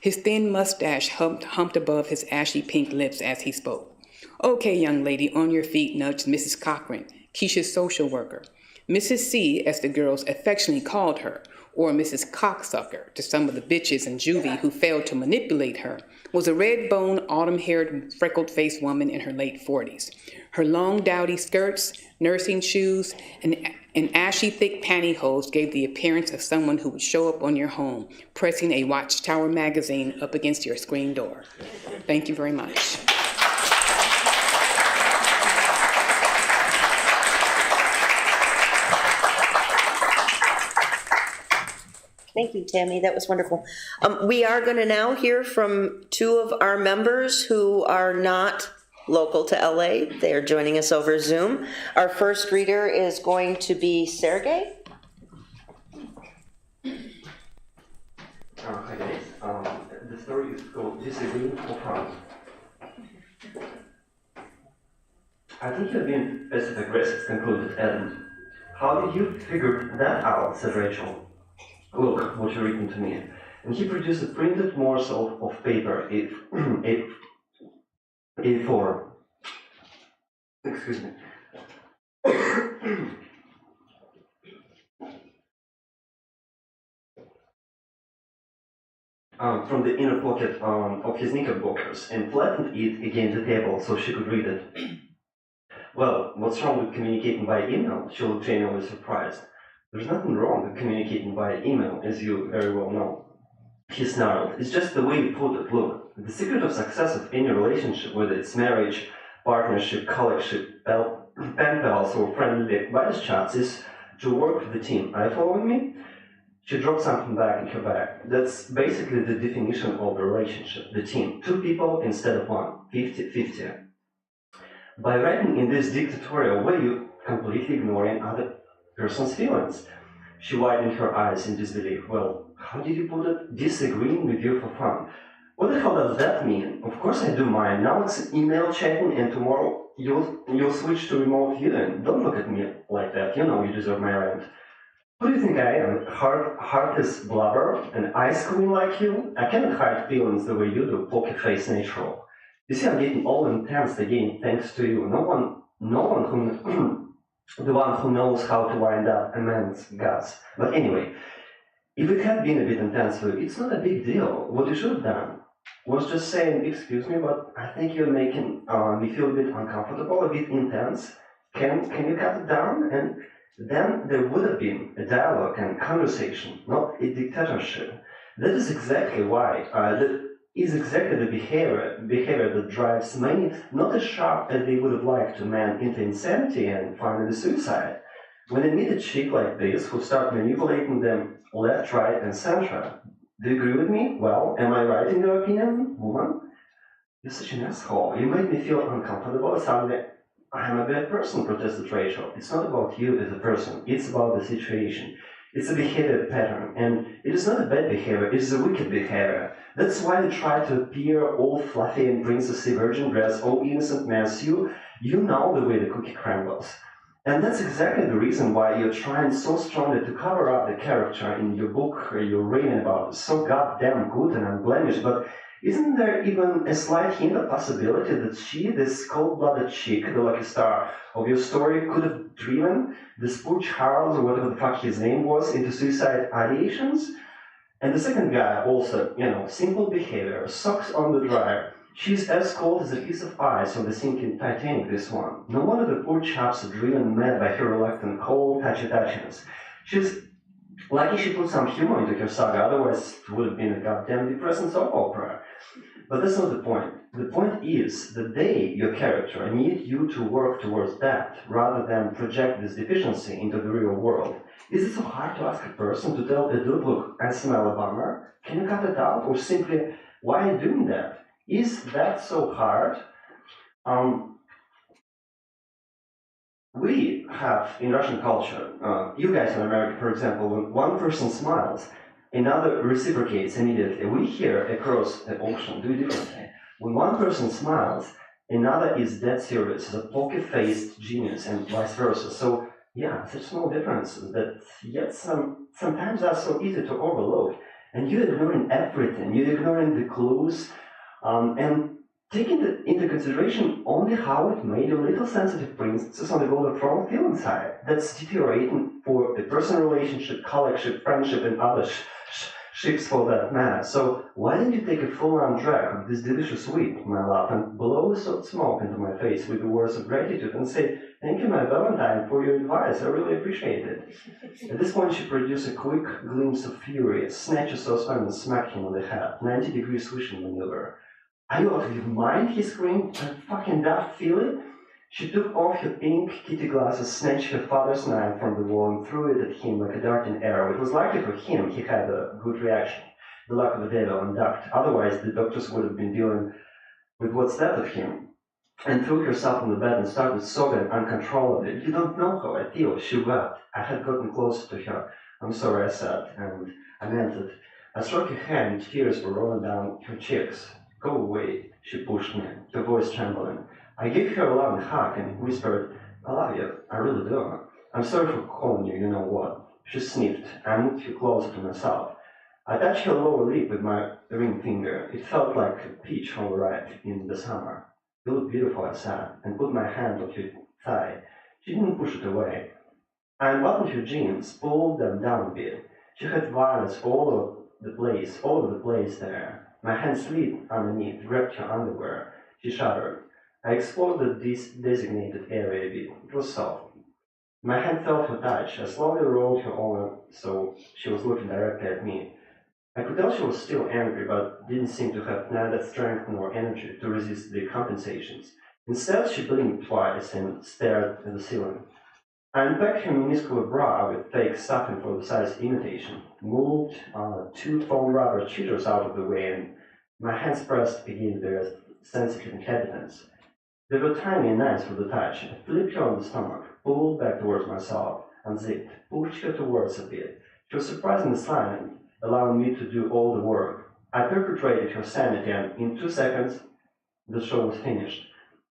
His thin mustache humped above his ashy pink lips as he spoke. "Okay, young lady, on your feet," nudged Mrs. Cochran, Keisha's social worker. Mrs. C, as the girls affectionately called her, or Mrs. Cocksucker to some of the bitches in juvie who failed to manipulate her, was a red-boned, autumn-haired, freckled-faced woman in her late 40s. Her long, dowdy skirts, nursing shoes, and ashy-thick pantyhose gave the appearance of someone who would show up on your home, pressing a Watchtower magazine up against your screen door. Thank you very much. Thank you, Tammy. That was wonderful. We are going to now hear from two of our members who are not local to LA. They are joining us over Zoom. Our first reader is going to be Sergey. Hi guys. The story is called Disagreeing for Fun. I think you've been passive-aggressive, concluded Adam. How did you figure that out, said Rachel. Look what you've written to me. And he produced a printed morsel of paper, A4. Excuse me. From the inner pocket of his knickerbockers and flattened it against the table so she could read it. Well, what's wrong with communicating by email? She looked genuinely surprised. There's nothing wrong with communicating by email, as you very well know. He snarled. It's just the way you put it. Look, the secret of success of any relationship, whether it's marriage, partnership, colleagueship, pen pals, or friendly advice chats, is to work with the team. Are you following me? She dropped something back in her bag. That's basically the definition of a relationship, the team. Two people instead of one, 50-50. By writing in this dictatorial way, you're completely ignoring other person's feelings. She widened her eyes in disbelief. Well, how did you put it? Disagreeing with you for fun. What the hell does that mean? Of course I do mine. Now it's email chatting and tomorrow you'll switch to remote viewing. Don't look at me like that. You know you deserve my rent. Who do you think I am? Heartless blubber? An ice queen like you? I cannot hide feelings the way you do, poker face natural. You see, I'm getting all intense again thanks to you. No one who the one who knows how to wind up a man's guts. But anyway, if it had been a bit intense for you, it's not a big deal. What you should have done was just saying, excuse me, but I think you're making me feel a bit uncomfortable, a bit intense. Can you cut it down? And then there would have been a dialogue and conversation, not a dictatorship. That is exactly why, that is exactly the behavior that drives many not as sharp as they would have liked to man into insanity and finally suicide. When they meet a chick like this who start manipulating them left, right, and center, do you agree with me? Well, am I right in your opinion, woman? You're such an asshole. You made me feel uncomfortable. Suddenly, I'm a bad person, protested Rachel. It's not about you as a person. It's about the situation. It's a behavior pattern, and it is not a bad behavior, it is a wicked behavior. That's why you try to appear all fluffy and princessy virgin dress, all innocent mess. You know the way the cookie crumbles. And that's exactly the reason why you're trying so strongly to cover up the character in your book you're reading about. It's so goddamn good and unblemished, but isn't there even a slight hint of possibility that she, this cold-blooded chick, the lucky star of your story, could have driven this poor Charles, or whatever the fuck his name was, into suicide ideations? And the second guy also, simple behavior, socks on the dryer. She's as cold as a piece of ice on the sinking Titanic, this one. No wonder the poor chaps are driven mad by her reluctant, cold, touchy-touchiness. She's lucky she put some humor into her saga, otherwise it would have been a goddamn depressing soap opera. But that's not the point. The point is that they, your character, need you to work towards that, rather than project this deficiency into the real world. Is it so hard to ask a person to tell a dude, look, I smell a bummer? Can you cut it out? Or simply, why are you doing that? Is that so hard? We have, in Russian culture, you guys in America, for example, when one person smiles, another reciprocates immediately. We here across the ocean do it differently. When one person smiles, another is dead serious, a poker-faced genius, and vice versa. So, yeah, such small differences that yet sometimes are so easy to overlook. And you're ignoring everything. You're ignoring the clues, and taking into consideration only how it made your little sensitive princess on the golden throne feel inside. That's deteriorating for a personal relationship, colleagueship, friendship, and other ships for that matter. So why don't you take a full-on drag of this delicious wheat, my love, and blow the salt smoke into my face with the words of gratitude and say, thank you, my Valentine, for your advice. I really appreciate it. At this point, she produced a quick glimpse of fury, snatched a saucepan and smacked him on the head. 90-degree swishing maneuver. Are you out of your mind? He screamed. A fucking daft filly? She took off her pink kitty glasses, snatched her father's knife from the wall and threw it at him like a darting arrow. It was lucky for him he had a good reaction. The luck of the devil and ducked. Otherwise, the doctors would have been dealing with what's left of him. And threw herself on the bed and started sobbing uncontrollably. You don't know how I feel, she wept. I had gotten closer to her. I'm sorry, I said, and I meant it. I struck her hand and tears were rolling down her cheeks. Go away, she pushed me, her voice trembling. I gave her a loving hug and whispered, I love you, I really do. I'm sorry for calling you, you know what. She sniffed. I moved her closer to myself. I touched her lower lip with my ring finger. It felt like a peach overripe in the summer. You look beautiful, I said, and put my hand on her thigh. She didn't push it away. I unbuttoned her jeans, pulled them down a bit. She had violets all over the place there. My hand slid underneath, grabbed her underwear. She shuddered. I explored the designated area a bit. It was soft. My hand felt her touch. I slowly rolled her over so she was looking directly at me. I could tell she was still angry, but didn't seem to have neither strength nor energy to resist the compensations. Instead, she blinked twice and stared at the ceiling. I unpacked her minuscule bra with fake stuffing for the size imitation, moved 2 foam rubber cheaters out of the way, and my hands pressed against their sensitive inhabitants. They were tiny and nice for the touch. I flipped her on the stomach, pulled back towards myself, unzipped, pushed her towards a bit. She was surprisingly silent, allowing me to do all the work. I perpetrated her sanity, and in 2 seconds, the show was finished.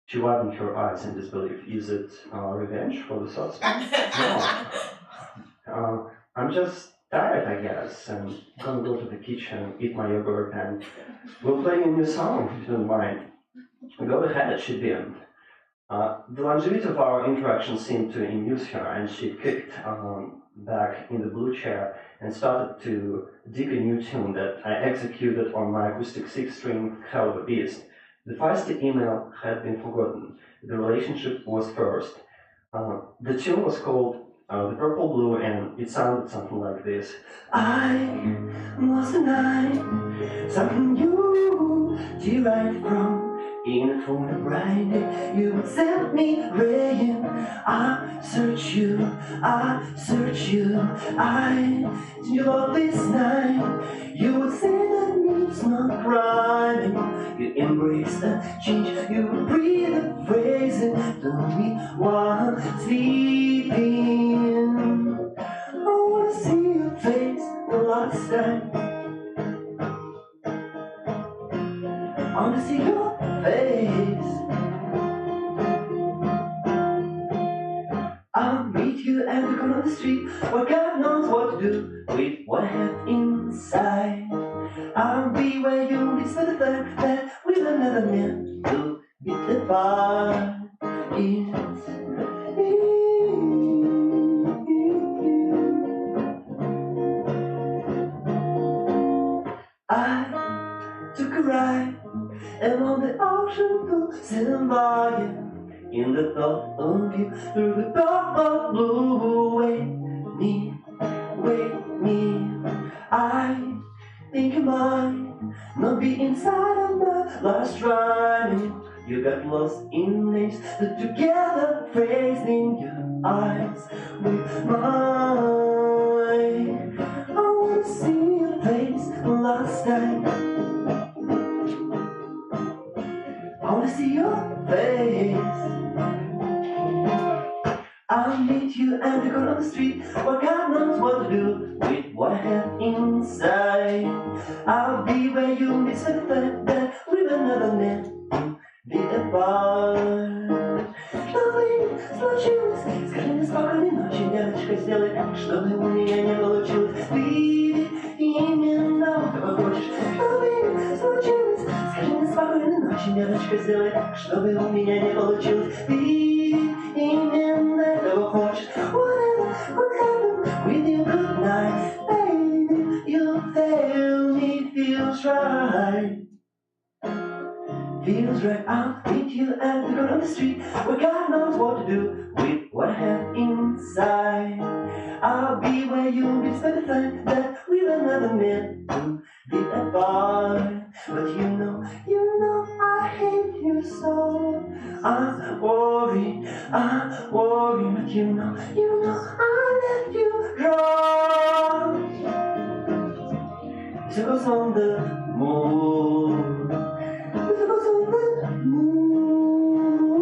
She widened her eyes in disbelief. Is it revenge for the saucepan? No. I'm just tired, I guess. I'm gonna go to the kitchen, eat my yogurt, and we'll play a new song, if you don't mind. Go ahead, she beamed. The longevity of our interaction seemed to amuse her, and she kicked back in the blue chair and started to dig a new tune that I executed on my acoustic 6-string Hell of a Beast. The feisty email had been forgotten. The relationship was first. The tune was called The Purple Blue, and it sounded something like this. I was the night, something new, derived from in a phone bright day. You would set me praying. I search you, I search you. I you all this night. You would say that means not crying. You embrace the change. You would breathe the phrase and tell me while I'm sleeping. I wanna see your face the last time. I wanna see your face. I'll meet you at the corner of the street, where God knows what to do with what I have inside. I'll be where you miss the fact that with another man to beat the bar. I took a ride along the ocean to Zimbabwe. In the thought of you, through the dark of blue, wake me. I think you might not be inside of my last driving. You got lost in names that together phrased in your eyes with mine. I wanna see your face last time. I wanna see your face. I'll meet you at the corner of the street, where God knows what to do with what I have inside. I'll be where you miss the fact that with another man be apart. Новые случилось, скажи мне спокойной ночи, девочка, сделай так, чтобы у меня не получилось. Ты именно этого хочешь. Новые случилось, скажи мне спокойной ночи, девочка, сделай так, чтобы у меня не получилось. Ты именно этого хочешь. Whatever would happen with you, good night, baby, you're there. right, I'll meet you at the corner of the street, where God knows what to do with what I have inside. I'll be where you'll be spend the time that we were never meant to be apart. But you know, I hate you so. I worry, but you know, I let you go. Circles on the moon. Circles on the moon.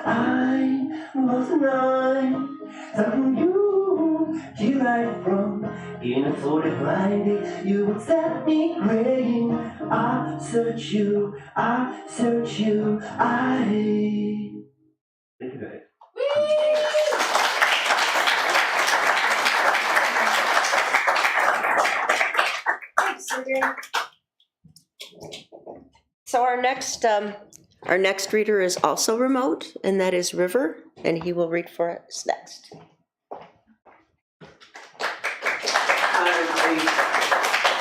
I was a night. Something you derived from in a 45 you would set me praying. I search you. Thank you, guys. So our next reader is also remote, and that is River, and he will read for us next.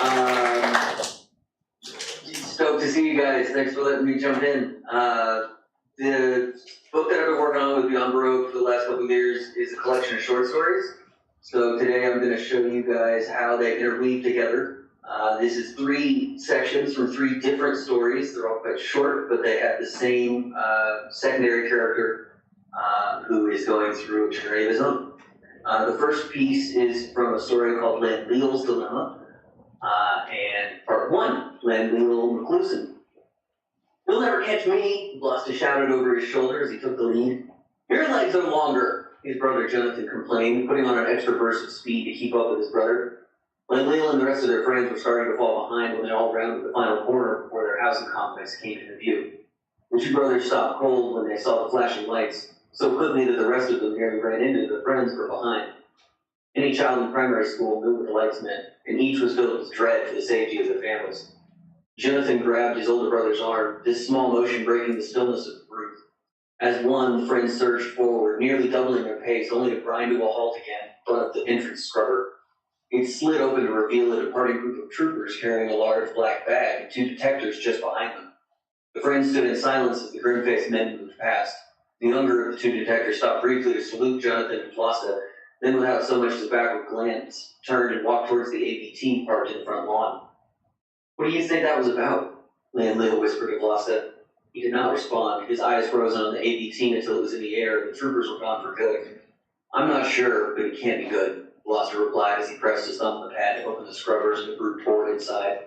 Hi, stoked to see you guys. Thanks for letting me jump in. The book that I've been working on with Beyond Baroque for the last couple of years is a collection of short stories. So today I'm going to show you guys how they interweave together. This is 3 sections from 3 different stories. They're all quite short, but they have the same secondary character who is going through a journey of his own. The first piece is from a story called Leal's Dilemma, and part 1, Leal McCluson. "You'll never catch me," Gloucester shouted over his shoulder as he took the lead. "Your legs are longer," his brother Jonathan complained, putting on an extra burst of speed to keep up with his brother. When Leal and the rest of their friends were starting to fall behind when they all rounded the final corner before their housing complex came into view. The 2 brothers stopped cold when they saw the flashing lights, so quickly that the rest of them nearly ran into their friends who were behind. Any child in primary school knew what the lights meant, and each was filled with dread for the safety of their families. Jonathan grabbed his older brother's arm, this small motion breaking the stillness of the group. As one, the friends surged forward, nearly doubling their pace, only to grind to a halt again in front of the entrance scrubber. It slid open to reveal a departing group of troopers carrying a large black bag and 2 detectives just behind them. The friends stood in silence as the grim-faced men moved past. The younger of the 2 detectives stopped briefly to salute Jonathan and Flosta, then without so much as a backward glance, turned and walked towards the ABT parked in the front lawn. "What do you think that was about?" Leal whispered to Flosta. He did not respond, his eyes frozen on the ABT until it was in the air and the troopers were gone for good. "I'm not sure, but it can't be good," Gloucester replied as he pressed his thumb on the pad to open the scrubbers and the group poured inside.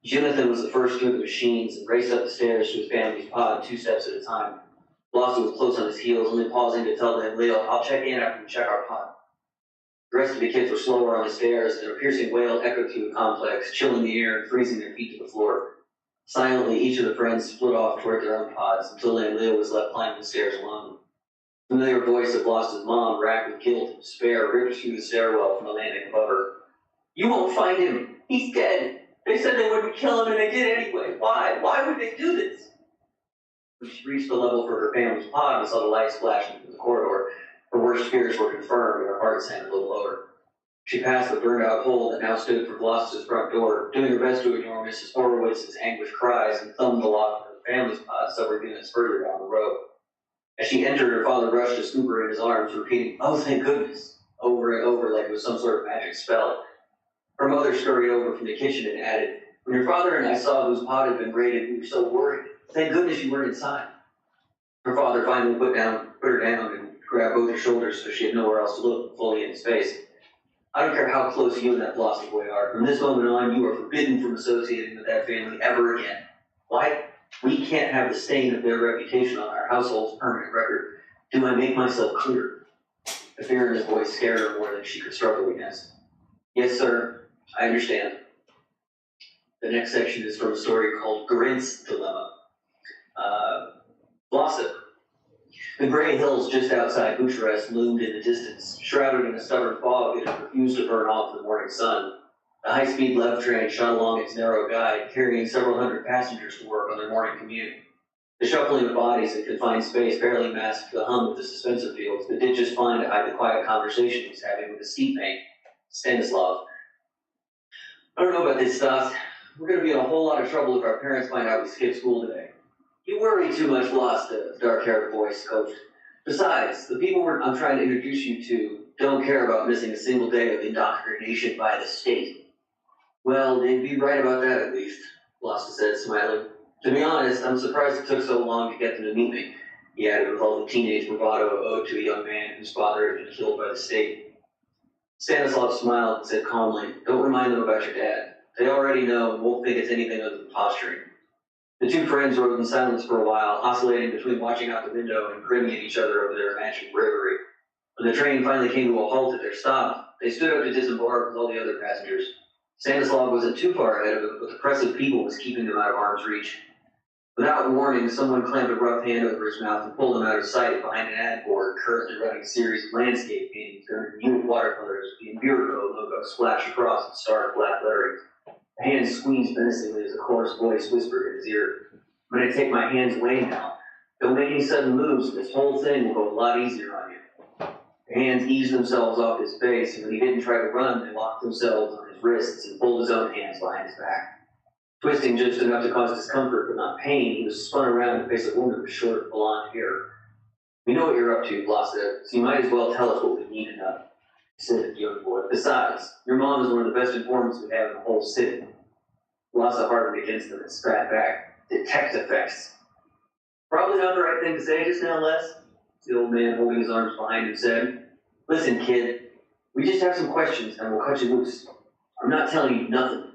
Jonathan was the first through the machines and raced up the stairs to his family's pod 2 steps at a time. Gloucester was close on his heels, only pausing to tell them, "Leal, I'll check in after we check our pod." The rest of the kids were slower on the stairs, and a piercing wail echoed through the complex, chilling the air and freezing their feet to the floor. Silently, each of the friends split off toward their own pods until Leal was left climbing the stairs alone. The familiar voice of Gloucester's mom, racked with guilt and despair, ripped through the stairwell from the landing above her. "You won't find him. He's dead. They said they wouldn't kill him, and they did anyway. Why? Why would they do this?" When she reached the level for her family's pod and saw the lights flashing through the corridor, her worst fears were confirmed and her heart sank a little lower. She passed the burned-out hole that now stood for Gloucester's front door, doing her best to ignore Mrs. Horowitz's anguished cries, and thumbed the lock of her family's pod several units further down the road. As she entered, her father rushed to scoop her in his arms, repeating, "Oh, thank goodness," over and over like it was some sort of magic spell. Her mother scurried over from the kitchen and added, "When your father and I saw whose pod had been raided, we were so worried. Thank goodness you weren't inside." Her father finally put her down and grabbed both her shoulders so she had nowhere else to look, fully in his face. "I don't care how close you and that Blossom boy are. From this moment on, you are forbidden from associating with that family ever again. Why? We can't have the stain of their reputation on our household's permanent record. Do I make myself clear?" The fear in his voice scared her more than she could struggle against. "Yes, sir. I understand." The next section is from a story called Grint's Dilemma. Blossom. The gray hills just outside Bucharest loomed in the distance, shrouded in a stubborn fog that had refused to burn off the morning sun. The high-speed LEV train shot along its narrow guide, carrying several hundred passengers to work on their morning commute. The shuffling of bodies in confined space barely masked the hum of the suspensor fields, but did just fine to hide the quiet conversation he was having with his seatmate, Stanislav. "I don't know about this stuff, we're gonna be in a whole lot of trouble if our parents find out we skipped school today. You worry too much, Lost, the dark-haired voice coached. Besides, the people I'm trying to introduce you to don't care about missing a single day of indoctrination by the state. Well, they'd be right about that at least, Lost said, smiling. To be honest, I'm surprised it took so long to get them to meet me, he added with all the teenage bravado owed to a young man whose father had been killed by the state. Stanislav smiled and said calmly, don't remind them about your dad. They already know and won't think it's anything other than posturing. The two friends rode in silence for a while, oscillating between watching out the window and grinning at each other over their imagined bravery. When the train finally came to a halt at their stop, they stood up to disembark with all the other passengers. Stanislav wasn't too far ahead of them, but the press of people was keeping them out of arm's reach. Without warning, someone clamped a rough hand over his mouth and pulled him out of sight behind an ad board currently running a series of landscape paintings under neat watercolors with the Beyond logo splashed across in stark black lettering. A hand squeezed menacingly as a coarse voice whispered in his ear, I'm going to take my hands away now. Don't make any sudden moves, this whole thing will go a lot easier on you. The hands eased themselves off his face, and when he didn't try to run, they locked themselves on his wrists and pulled his own hands behind his back. Twisting just enough to cause discomfort but not pain, he was spun around to face a woman with short, blonde hair. We know what you're up to, Blas said, so you might as well tell us what we need to know, said the young boy. Besides, your mom is one of the best informants we have in the whole city. Blas hardened against them and spat back. Detect effects. Probably not the right thing to say just now, Les, the old man holding his arms behind him said. Listen, kid, we just have some questions and we'll cut you loose. I'm not telling you nothing.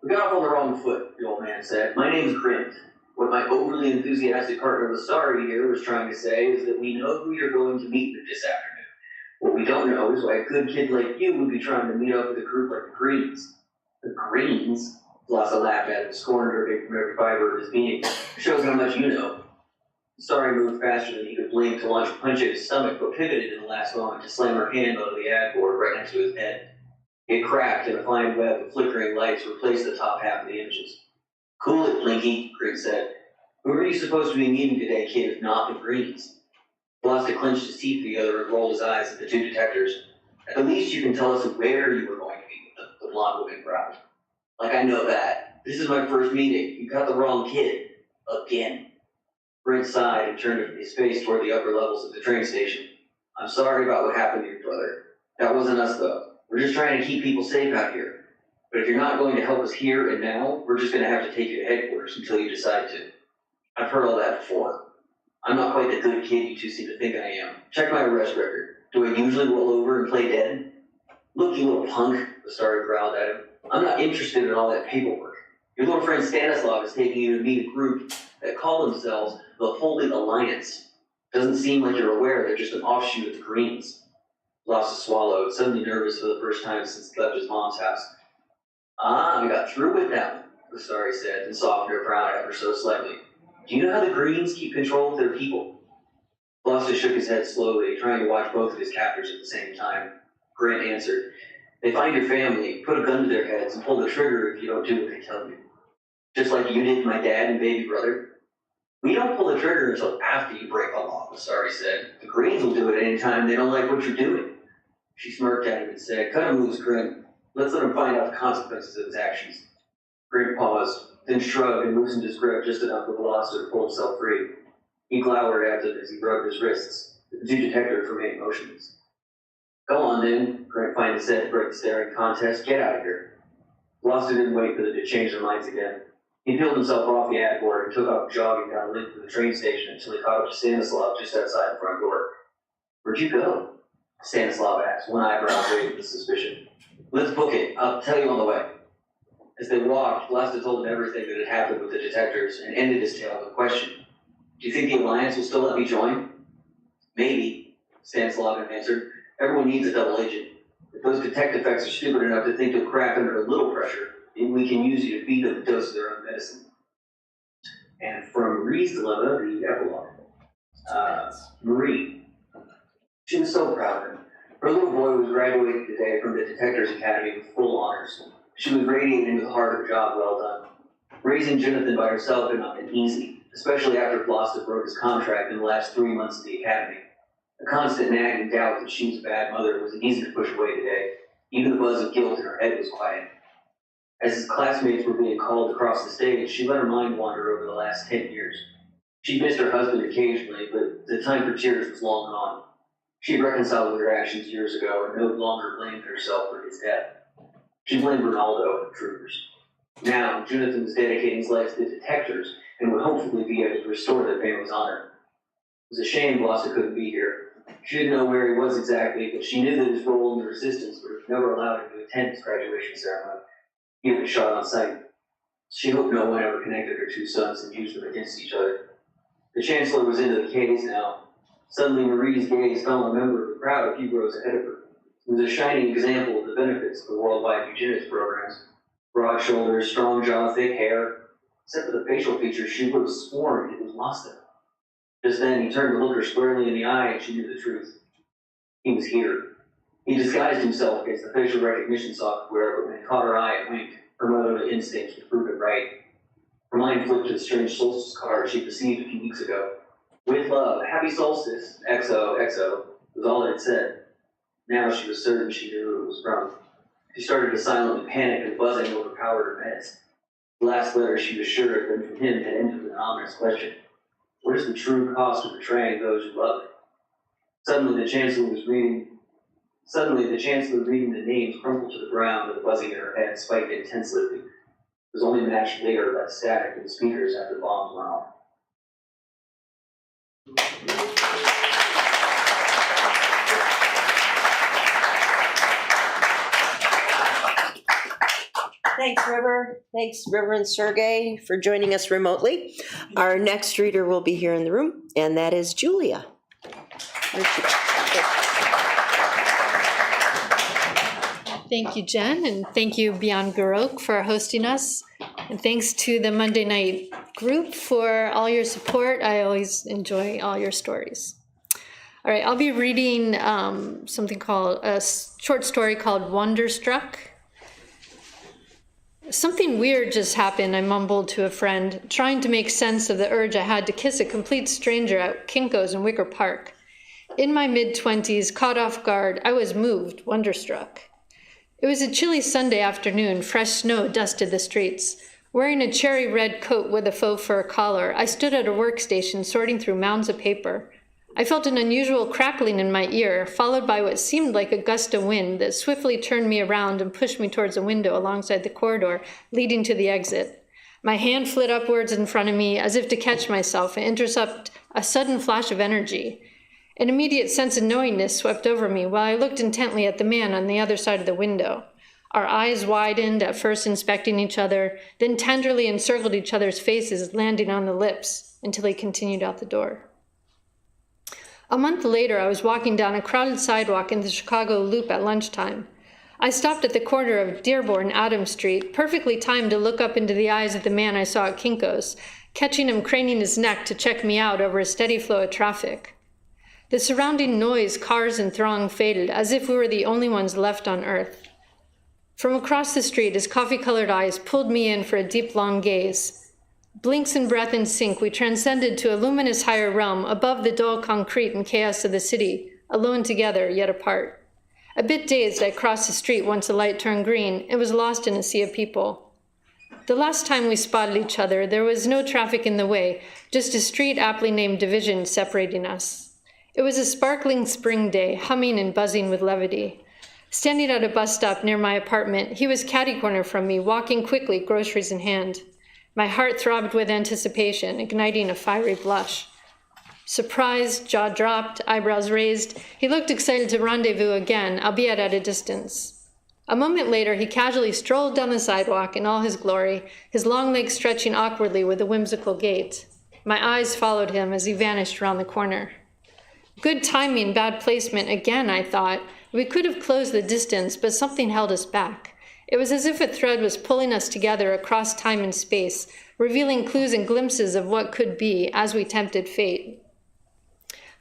We got off on the wrong foot, the old man said. My name's Grint. What my overly enthusiastic partner Vasari here was trying to say is that we know who you're going to meet with this afternoon. What we don't know is why a good kid like you would be trying to meet up with a group like the Greens. The Greens? Vlasa laughed at him, scorned her from every fiber of his being. Shows how much you know. Vasari moved faster than he could blink to launch a punch at his stomach, but pivoted in the last moment to slam her hand onto the ad board right next to his head. It cracked, and a fine web of flickering lights replaced the top half of the images. Cool it, Blinky, Grint said. Who are you supposed to be meeting today, kid, if not the Greens? Blasta clenched his teeth together and rolled his eyes at the two detectives. At the least you can tell us where you were going to meet with the blonde woman crowd. Like I know that. This is my first meeting. You got the wrong kid. Again. Grint sighed and turned his face toward the upper levels of the train station. I'm sorry about what happened to your brother. That wasn't us, though. We're just trying to keep people safe out here. But if you're not going to help us here and now, we're just going to have to take you to headquarters until you decide to. I've heard all that before. I'm not quite the good kid you two seem to think I am. Check my arrest record. Do I usually roll over and play dead? Look, you little punk, the starter growled at him. I'm not interested in all that paperwork. Your little friend Stanislav is taking you to meet a group that call themselves the Holy Alliance. Doesn't seem like you're aware they're just an offshoot of the Greens. Lassa swallowed, suddenly nervous for the first time since he left his mom's house. Ah, we got through with that one, Vasari said, and softened her frown ever so slightly. Do you know how the Greens keep control of their people? Blasta shook his head slowly, trying to watch both of his captors at the same time. Grant answered, they find your family, put a gun to their heads, and pull the trigger if you don't do what they tell you. Just like you did my dad and baby brother. We don't pull the trigger until after you break the law, Vasari said. The Greens will do it any time they don't like what you're doing. She smirked at him and said, cut him loose, Grint. Let's let him find out the consequences of his actions. Grint paused, then shrugged and loosened his grip just enough for Veloster to pull himself free. He glowered at them as he rubbed his wrists. The two detectives remained motionless. Go on then, Grint finally said to break the staring contest. Get out of here. Veloster didn't wait for them to change their minds again. He peeled himself off the ad board and took off jogging down the length of the train station until he caught up to Stanislav just outside the front door. Where'd you go? Stanislav asked, one eyebrow raised with suspicion. Let's book it. I'll tell you on the way. As they walked, Blasta told him everything that had happened with the detectives and ended his tale with a question. Do you think the Alliance will still let me join? Maybe, Stanislav answered. Everyone needs a double agent. If those detective effects are stupid enough to think they'll crack under a little pressure, then we can use you to feed them a dose of their own medicine. And from Marie's dilemma, the epilogue. Marie. She was so proud of him. Her little boy was graduating today from the Detectives Academy with full honors. She was radiating with the heart of a job well done. Raising Jonathan by herself had not been easy, especially after Blasta broke his contract in the last 3 months of the academy. The constant nagging doubt that she was a bad mother was easy to push away today. Even the buzz of guilt in her head was quiet. As his classmates were being called across the stage, she let her mind wander over the last 10 years. She missed her husband occasionally, but the time for tears was long gone. She had reconciled with her actions years ago and no longer blamed herself for his death. She blamed Ronaldo and the troopers. Now, Jonathan was dedicating his life to the detectors and would hopefully be able to restore their family's honor. It was a shame Blossom couldn't be here. She didn't know where he was exactly, but she knew that his role in the resistance would have never allowed him to attend his graduation ceremony. He had been shot on sight. She hoped no one ever connected her two sons and used them against each other. The Chancellor was into the case now. Suddenly Marie's gaze fell on a member of the crowd a few rows ahead of her. It was a shining example of the benefits of the worldwide eugenics programs. Broad shoulders, strong jaw, thick hair. Except for the facial features, she would have sworn it was lost him. Just then, he turned to look her squarely in the eye, and she knew the truth. He was here. He disguised himself against the facial recognition software, but when it caught her eye, it winked. Her motherly instincts would prove it right. Her mind flipped to the strange solstice card she received a few weeks ago. With love, happy solstice, XOXO, was all it said. Now she was certain she knew who it was from. She started to silently panic and buzzing overpowered her meds. The last letter she was sure had been from him had ended with an ominous question. What is the true cost of betraying those who love? Suddenly the Chancellor reading the names crumpled to the ground with the buzzing in her head spiked intensely. It was only matched later by static in the speakers after the bombs went off. Thanks, River. Thanks, River and Sergey, for joining us remotely. Our next reader will be here in the room, and that is Julia. Thank you, Jen, and thank you, Beyond Baroque, for hosting us. And thanks to the Monday Night group for all your support. I always enjoy all your stories. All right, I'll be reading something called a short story called Wonderstruck. Something weird just happened, I mumbled to a friend, trying to make sense of the urge I had to kiss a complete stranger at Kinko's in Wicker Park. In my mid-20s, caught off guard, I was moved, wonderstruck. It was a chilly Sunday afternoon. Fresh snow dusted the streets. Wearing a cherry red coat with a faux fur collar, I stood at a workstation sorting through mounds of paper. I felt an unusual crackling in my ear, followed by what seemed like a gust of wind that swiftly turned me around and pushed me towards a window alongside the corridor leading to the exit. My hand flit upwards in front of me as if to catch myself and intercept a sudden flash of energy. An immediate sense of knowingness swept over me while I looked intently at the man on the other side of the window. Our eyes widened, at first inspecting each other, then tenderly encircled each other's faces, landing on the lips, until he continued out the door. A month later, I was walking down a crowded sidewalk in the Chicago Loop at lunchtime. I stopped at the corner of Dearborn and Adams Street, perfectly timed to look up into the eyes of the man I saw at Kinko's, catching him craning his neck to check me out over a steady flow of traffic. The surrounding noise, cars, and throng faded, as if we were the only ones left on Earth. From across the street, his coffee-colored eyes pulled me in for a deep, long gaze. Blinks and breath in sync, we transcended to a luminous higher realm, above the dull concrete and chaos of the city, alone together, yet apart. A bit dazed, I crossed the street once the light turned green and was lost in a sea of people. The last time we spotted each other, there was no traffic in the way, just a street aptly named Division separating us. It was a sparkling spring day, humming and buzzing with levity. Standing at a bus stop near my apartment, he was catty-corner from me, walking quickly, groceries in hand. My heart throbbed with anticipation, igniting a fiery blush. Surprised, jaw dropped, eyebrows raised, he looked excited to rendezvous again, albeit at a distance. A moment later, he casually strolled down the sidewalk in all his glory, his long legs stretching awkwardly with a whimsical gait. My eyes followed him as he vanished around the corner. Good timing, bad placement again, I thought. We could have closed the distance, but something held us back. It was as if a thread was pulling us together across time and space, revealing clues and glimpses of what could be as we tempted fate.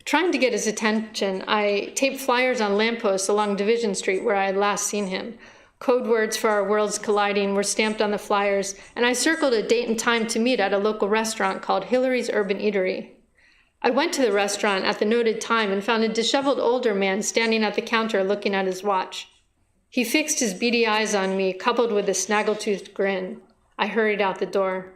Trying to get his attention, I taped flyers on lampposts along Division Street where I had last seen him. Code words for our worlds colliding were stamped on the flyers, and I circled a date and time to meet at a local restaurant called Hillary's Urban Eatery. I went to the restaurant at the noted time and found a disheveled older man standing at the counter looking at his watch. He fixed his beady eyes on me, coupled with a snaggle-toothed grin. I hurried out the door.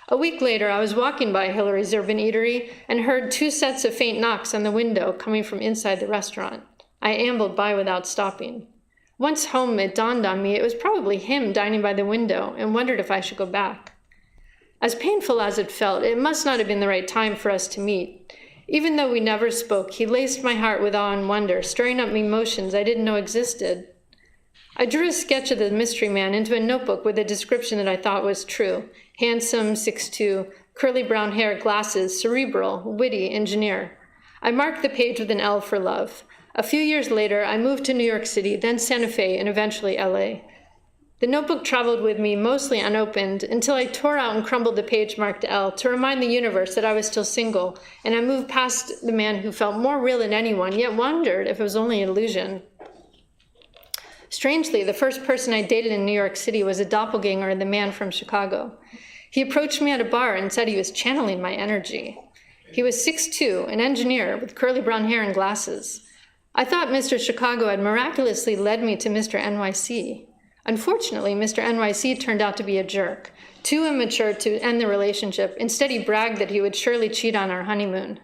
A week later, I was walking by Hillary's Urban Eatery and heard 2 sets of faint knocks on the window coming from inside the restaurant. I ambled by without stopping. Once home, it dawned on me it was probably him dining by the window, and wondered if I should go back. As painful as it felt, it must not have been the right time for us to meet. Even though we never spoke, he laced my heart with awe and wonder, stirring up emotions I didn't know existed. I drew a sketch of the mystery man into a notebook with a description that I thought was true. Handsome, 6'2", curly brown hair, glasses, cerebral, witty, engineer. I marked the page with an L for love. A few years later, I moved to New York City, then Santa Fe, and eventually LA. The notebook traveled with me, mostly unopened, until I tore out and crumbled the page marked L to remind the universe that I was still single, and I moved past the man who felt more real than anyone, yet wondered if it was only an illusion. Strangely, the first person I dated in New York City was a doppelganger of the man from Chicago. He approached me at a bar and said he was channeling my energy. He was 6'2", an engineer with curly brown hair and glasses. I thought Mr. Chicago had miraculously led me to Mr. NYC. Unfortunately, Mr. NYC turned out to be a jerk, too immature to end the relationship. Instead, he bragged that he would surely cheat on our honeymoon.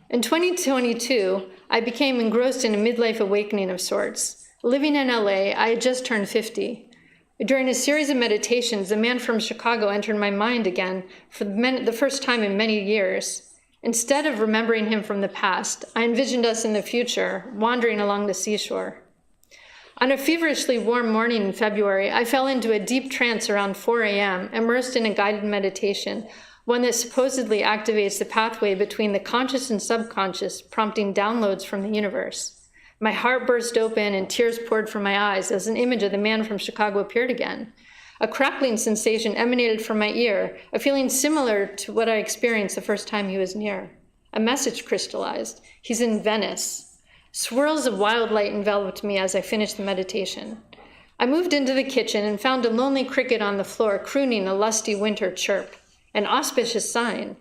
In 2022, I became engrossed in a midlife awakening of sorts. Living in LA, I had just turned 50. During a series of meditations, the man from Chicago entered my mind again for the first time in many years. Instead of remembering him from the past, I envisioned us in the future, wandering along the seashore. On a feverishly warm morning in February, I fell into a deep trance around 4 a.m., immersed in a guided meditation, one that supposedly activates the pathway between the conscious and subconscious, prompting downloads from the universe. My heart burst open and tears poured from my eyes as an image of the man from Chicago appeared again. A crackling sensation emanated from my ear, a feeling similar to what I experienced the first time he was near. A message crystallized. He's in Venice. Swirls of wild light enveloped me as I finished the meditation. I moved into the kitchen and found a lonely cricket on the floor crooning a lusty winter chirp. An auspicious sign.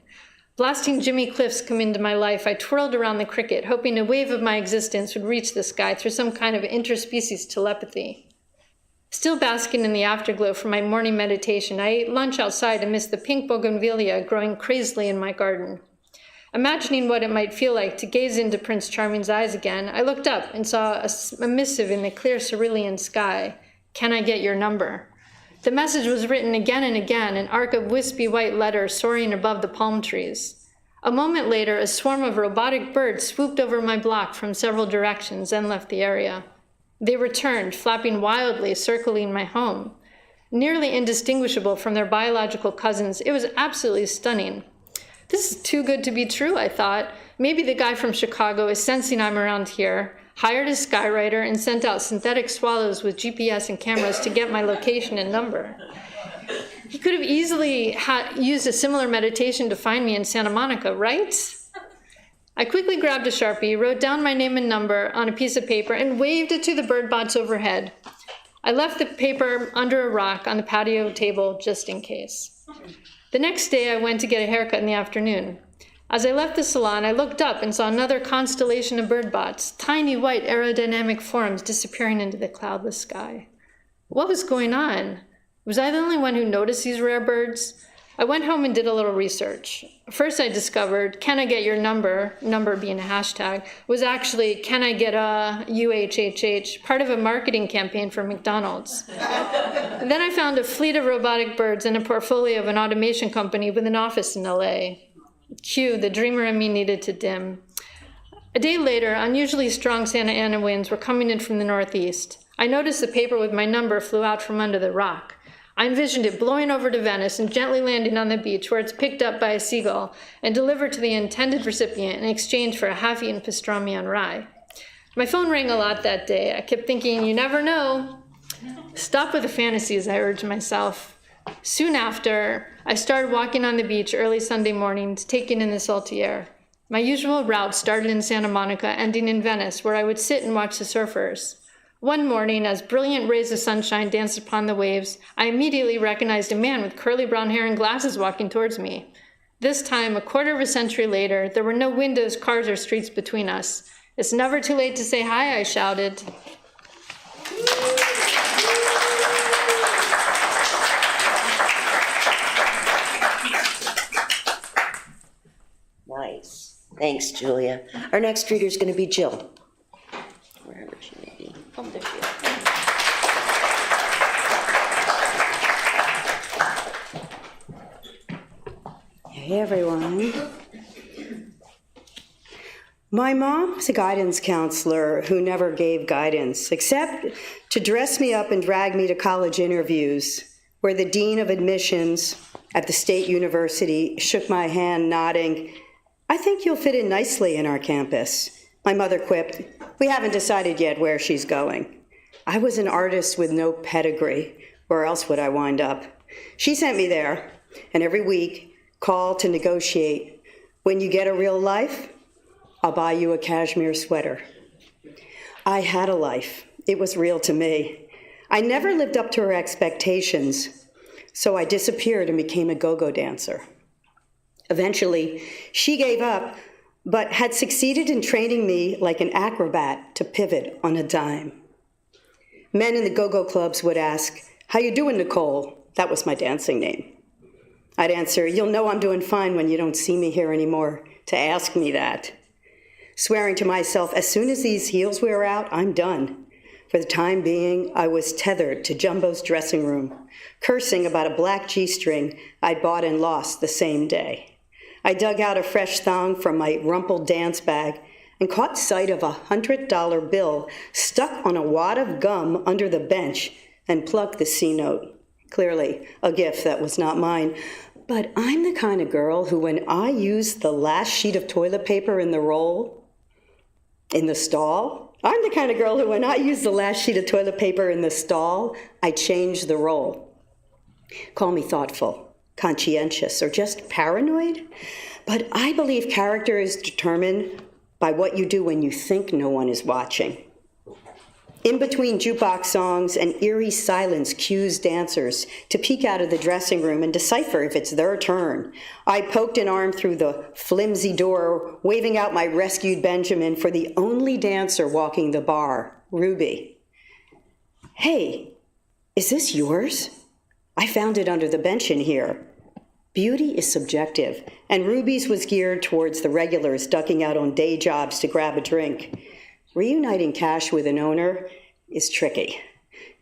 Blasting Jimmy Cliffs come into my life, I twirled around the cricket, hoping a wave of my existence would reach the sky through some kind of interspecies telepathy. Still basking in the afterglow from my morning meditation, I ate lunch outside amidst the pink bougainvillea growing crazily in my garden. Imagining what it might feel like to gaze into Prince Charming's eyes again, I looked up and saw a missive in the clear cerulean sky. "Can I get your number?" The message was written again and again, an arc of wispy white letters soaring above the palm trees. A moment later, a swarm of robotic birds swooped over my block from several directions and left the area. They returned, flapping wildly, circling my home. Nearly indistinguishable from their biological cousins, it was absolutely stunning. This is too good to be true, I thought. Maybe the guy from Chicago is sensing I'm around here, hired a skywriter, and sent out synthetic swallows with GPS and cameras to get my location and number. He could have easily used a similar meditation to find me in Santa Monica, right? I quickly grabbed a Sharpie, wrote down my name and number on a piece of paper, and waved it to the bird bots overhead. I left the paper under a rock on the patio table just in case. The next day, I went to get a haircut in the afternoon. As I left the salon, I looked up and saw another constellation of bird bots, tiny white aerodynamic forms disappearing into the cloudless sky. What was going on? Was I the only one who noticed these rare birds? I went home and did a little research. First, I discovered, "Can I get your number?" number being a hashtag, was actually, "Can I get a UHHH?" part of a marketing campaign for McDonald's. Then I found a fleet of robotic birds and a portfolio of an automation company with an office in LA. Cue, the dreamer in me needed to dim. A day later, unusually strong Santa Ana winds were coming in from the northeast. I noticed the paper with my number flew out from under the rock. I envisioned it blowing over to Venice and gently landing on the beach where it's picked up by a seagull and delivered to the intended recipient in exchange for a half-eaten pastrami on rye. My phone rang a lot that day. I kept thinking, you never know. Stop with the fantasies, I urged myself. Soon after, I started walking on the beach early Sunday mornings, taking in the salty air. My usual route started in Santa Monica, ending in Venice, where I would sit and watch the surfers. One morning, as brilliant rays of sunshine danced upon the waves, I immediately recognized a man with curly brown hair and glasses walking towards me. This time, a quarter of a century later, there were no windows, cars, or streets between us. "It's never too late to say hi," I shouted. Thanks, Julia. Our next reader is going to be Jill. Wherever she may be. Oh, there she is. Hey, everyone. My mom was a guidance counselor who never gave guidance, except to dress me up and drag me to college interviews, where the dean of admissions at the state university shook my hand, nodding, "I think you'll fit in nicely in our campus." My mother quipped, "We haven't decided yet where she's going." I was an artist with no pedigree. Where else would I wind up? She sent me there, and every week called to negotiate. "When you get a real life, I'll buy you a cashmere sweater." I had a life. It was real to me. I never lived up to her expectations, so I disappeared and became a go-go dancer. Eventually, she gave up, but had succeeded in training me like an acrobat to pivot on a dime. Men in the go-go clubs would ask, "How you doing, Nicole?" That was my dancing name. I'd answer, "You'll know I'm doing fine when you don't see me here anymore to ask me that." Swearing to myself, as soon as these heels wear out, I'm done. For the time being, I was tethered to Jumbo's dressing room, cursing about a black G-string I'd bought and lost the same day. I dug out a fresh thong from my rumpled dance bag and caught sight of a $100 bill stuck on a wad of gum under the bench and plucked the C note. Clearly, a gift that was not mine. But I'm the kind of girl who, when I use the last sheet of toilet paper in the roll, in the stall, I'm the kind of girl who, when I use the last sheet of toilet paper in the stall, I change the roll. Call me thoughtful, conscientious, or just paranoid, but I believe character is determined by what you do when you think no one is watching. In between jukebox songs, an eerie silence cues dancers to peek out of the dressing room and decipher if it's their turn. I poked an arm through the flimsy door, waving out my rescued Benjamin for the only dancer walking the bar, Ruby. "Hey, is this yours? I found it under the bench in here." Beauty is subjective, and Ruby's was geared towards the regulars ducking out on day jobs to grab a drink. Reuniting cash with an owner is tricky.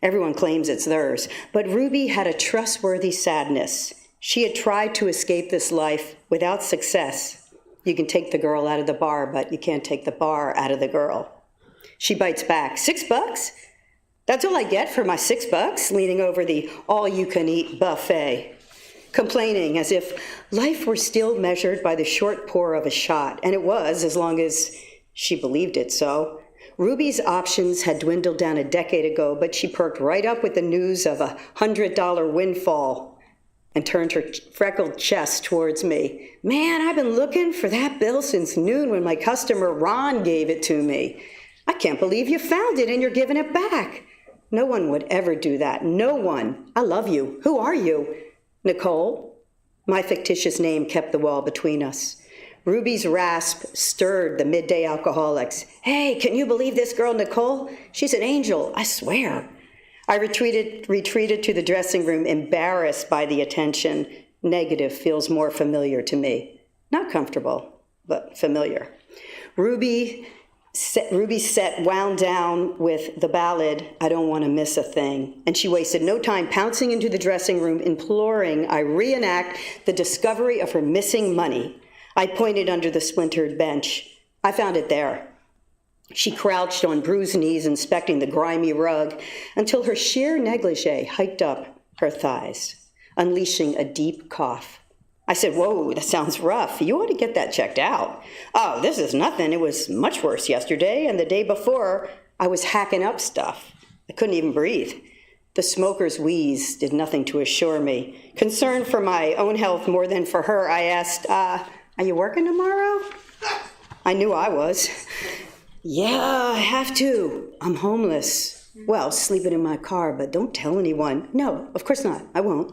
Everyone claims it's theirs, but Ruby had a trustworthy sadness. She had tried to escape this life without success. You can take the girl out of the bar, but you can't take the bar out of the girl. She bites back, $6? That's all I get for my $6, leaning over the all-you-can-eat buffet, complaining as if life were still measured by the short pour of a shot, and it was, as long as she believed it so. Ruby's options had dwindled down a decade ago, but she perked right up with the news of a $100 windfall and turned her freckled chest towards me. "Man, I've been looking for that bill since noon when my customer Ron gave it to me. I can't believe you found it and you're giving it back." No one would ever do that. No one. I love you. Who are you? Nicole? My fictitious name kept the wall between us. Ruby's rasp stirred the midday alcoholics. "Hey, can you believe this girl, Nicole? She's an angel, I swear." I retreated to the dressing room, embarrassed by the attention. Negative feels more familiar to me. Not comfortable, but familiar. Ruby's set wound down with the ballad, "I Don't Want to Miss a Thing," and she wasted no time pouncing into the dressing room, imploring I reenact the discovery of her missing money. I pointed under the splintered bench. "I found it there." She crouched on bruised knees, inspecting the grimy rug, until her sheer negligee hiked up her thighs, unleashing a deep cough. I said, "Whoa, that sounds rough. You ought to get that checked out." "Oh, this is nothing. It was much worse yesterday, and the day before, I was hacking up stuff. I couldn't even breathe." The smoker's wheeze did nothing to assure me. Concerned for my own health more than for her, I asked, "Are you working tomorrow?" I knew I was. "Yeah, I have to. I'm homeless. Well, sleeping in my car, but don't tell anyone." "No, of course not. I won't."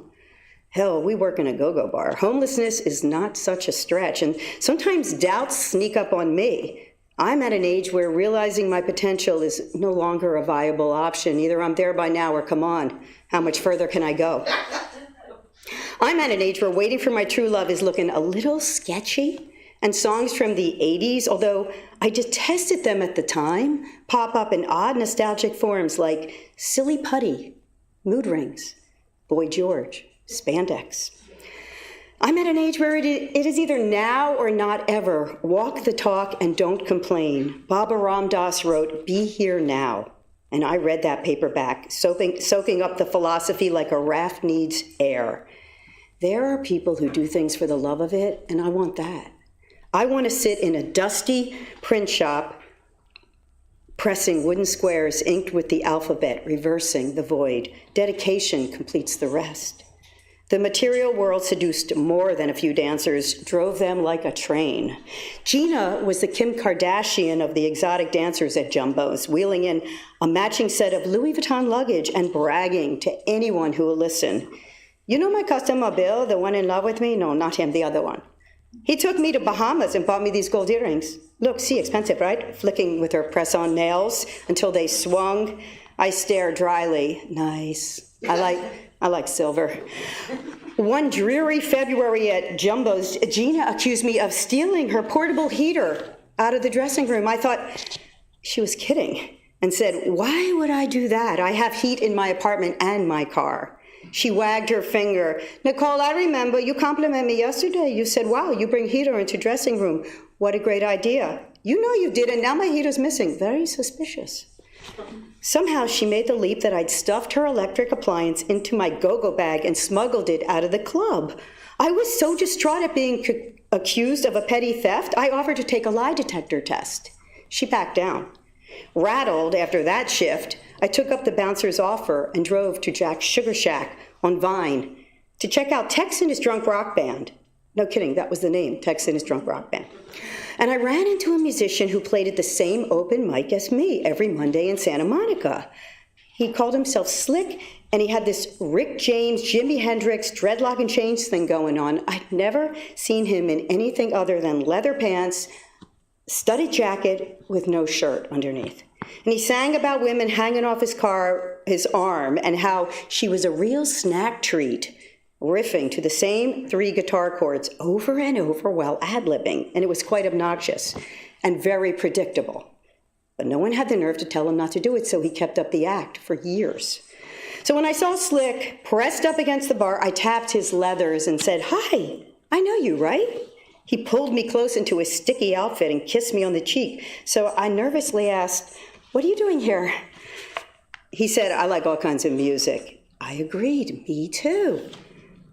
Hell, we work in a go-go bar. Homelessness is not such a stretch, and sometimes doubts sneak up on me. I'm at an age where realizing my potential is no longer a viable option. Either I'm there by now or come on, how much further can I go? I'm at an age where waiting for my true love is looking a little sketchy, and songs from the 80s, although I detested them at the time, pop up in odd nostalgic forms like Silly Putty, Mood Rings, Boy George, Spandex. I'm at an age where it is either now or not ever. Walk the talk and don't complain. Baba Ram Das wrote, "Be here now." And I read that paperback, soaking up the philosophy like a raft needs air. There are people who do things for the love of it, and I want that. I want to sit in a dusty print shop, pressing wooden squares inked with the alphabet, reversing the void. Dedication completes the rest. The material world seduced more than a few dancers, drove them like a train. Gina was the Kim Kardashian of the exotic dancers at Jumbo's, wheeling in a matching set of Louis Vuitton luggage and bragging to anyone who will listen. "You know my customer Bill, the one in love with me?" "No, not him, the other one. He took me to Bahamas and bought me these gold earrings. Look, see, expensive, right?" Flicking with her press-on nails until they swung. I stared dryly. Nice. I like silver. One dreary February at Jumbo's, Gina accused me of stealing her portable heater out of the dressing room. I thought she was kidding and said, "Why would I do that? I have heat in my apartment and my car." She wagged her finger. "Nicole, I remember you complimented me yesterday. You said, 'Wow, you bring heater into dressing room. What a great idea.' You know you did, and now my heater's missing. Very suspicious." Somehow she made the leap that I'd stuffed her electric appliance into my go-go bag and smuggled it out of the club. I was so distraught at being accused of a petty theft, I offered to take a lie detector test. She backed down. Rattled after that shift, I took up the bouncer's offer and drove to Jack's Sugar Shack on Vine to check out Tex and his Drunk Rock Band. No kidding, that was the name, Tex and his Drunk Rock Band. And I ran into a musician who played at the same open mic as me every Monday in Santa Monica. He called himself Slick, and he had this Rick James, Jimi Hendrix, dreadlock and chains thing going on. I'd never seen him in anything other than leather pants, studded jacket with no shirt underneath. And he sang about women hanging off his arm, and how she was a real snack treat, riffing to the same 3 guitar chords over and over while ad-libbing, and it was quite obnoxious and very predictable. But no one had the nerve to tell him not to do it, so he kept up the act for years. So when I saw Slick pressed up against the bar, I tapped his leathers and said, "Hi, I know you, right?" He pulled me close into his sticky outfit and kissed me on the cheek, so I nervously asked, "What are you doing here?" He said, "I like all kinds of music." I agreed, me too.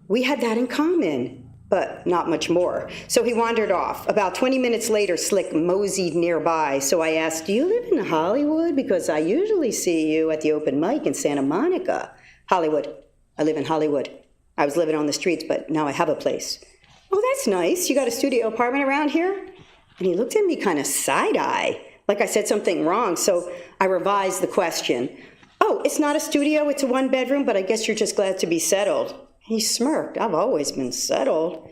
We had that in common, but not much more. So he wandered off. About 20 minutes later, Slick moseyed nearby. So I asked, "Do you live in Hollywood? Because I usually see you at the open mic in Santa Monica." "Hollywood. I live in Hollywood. I was living on the streets, but now I have a place." "Oh, that's nice. You got a studio apartment around here?" And he looked at me kind of side-eye, like I said something wrong. So I revised the question. "Oh, it's not a studio. It's a 1-bedroom, but I guess you're just glad to be settled." He smirked. "I've always been settled."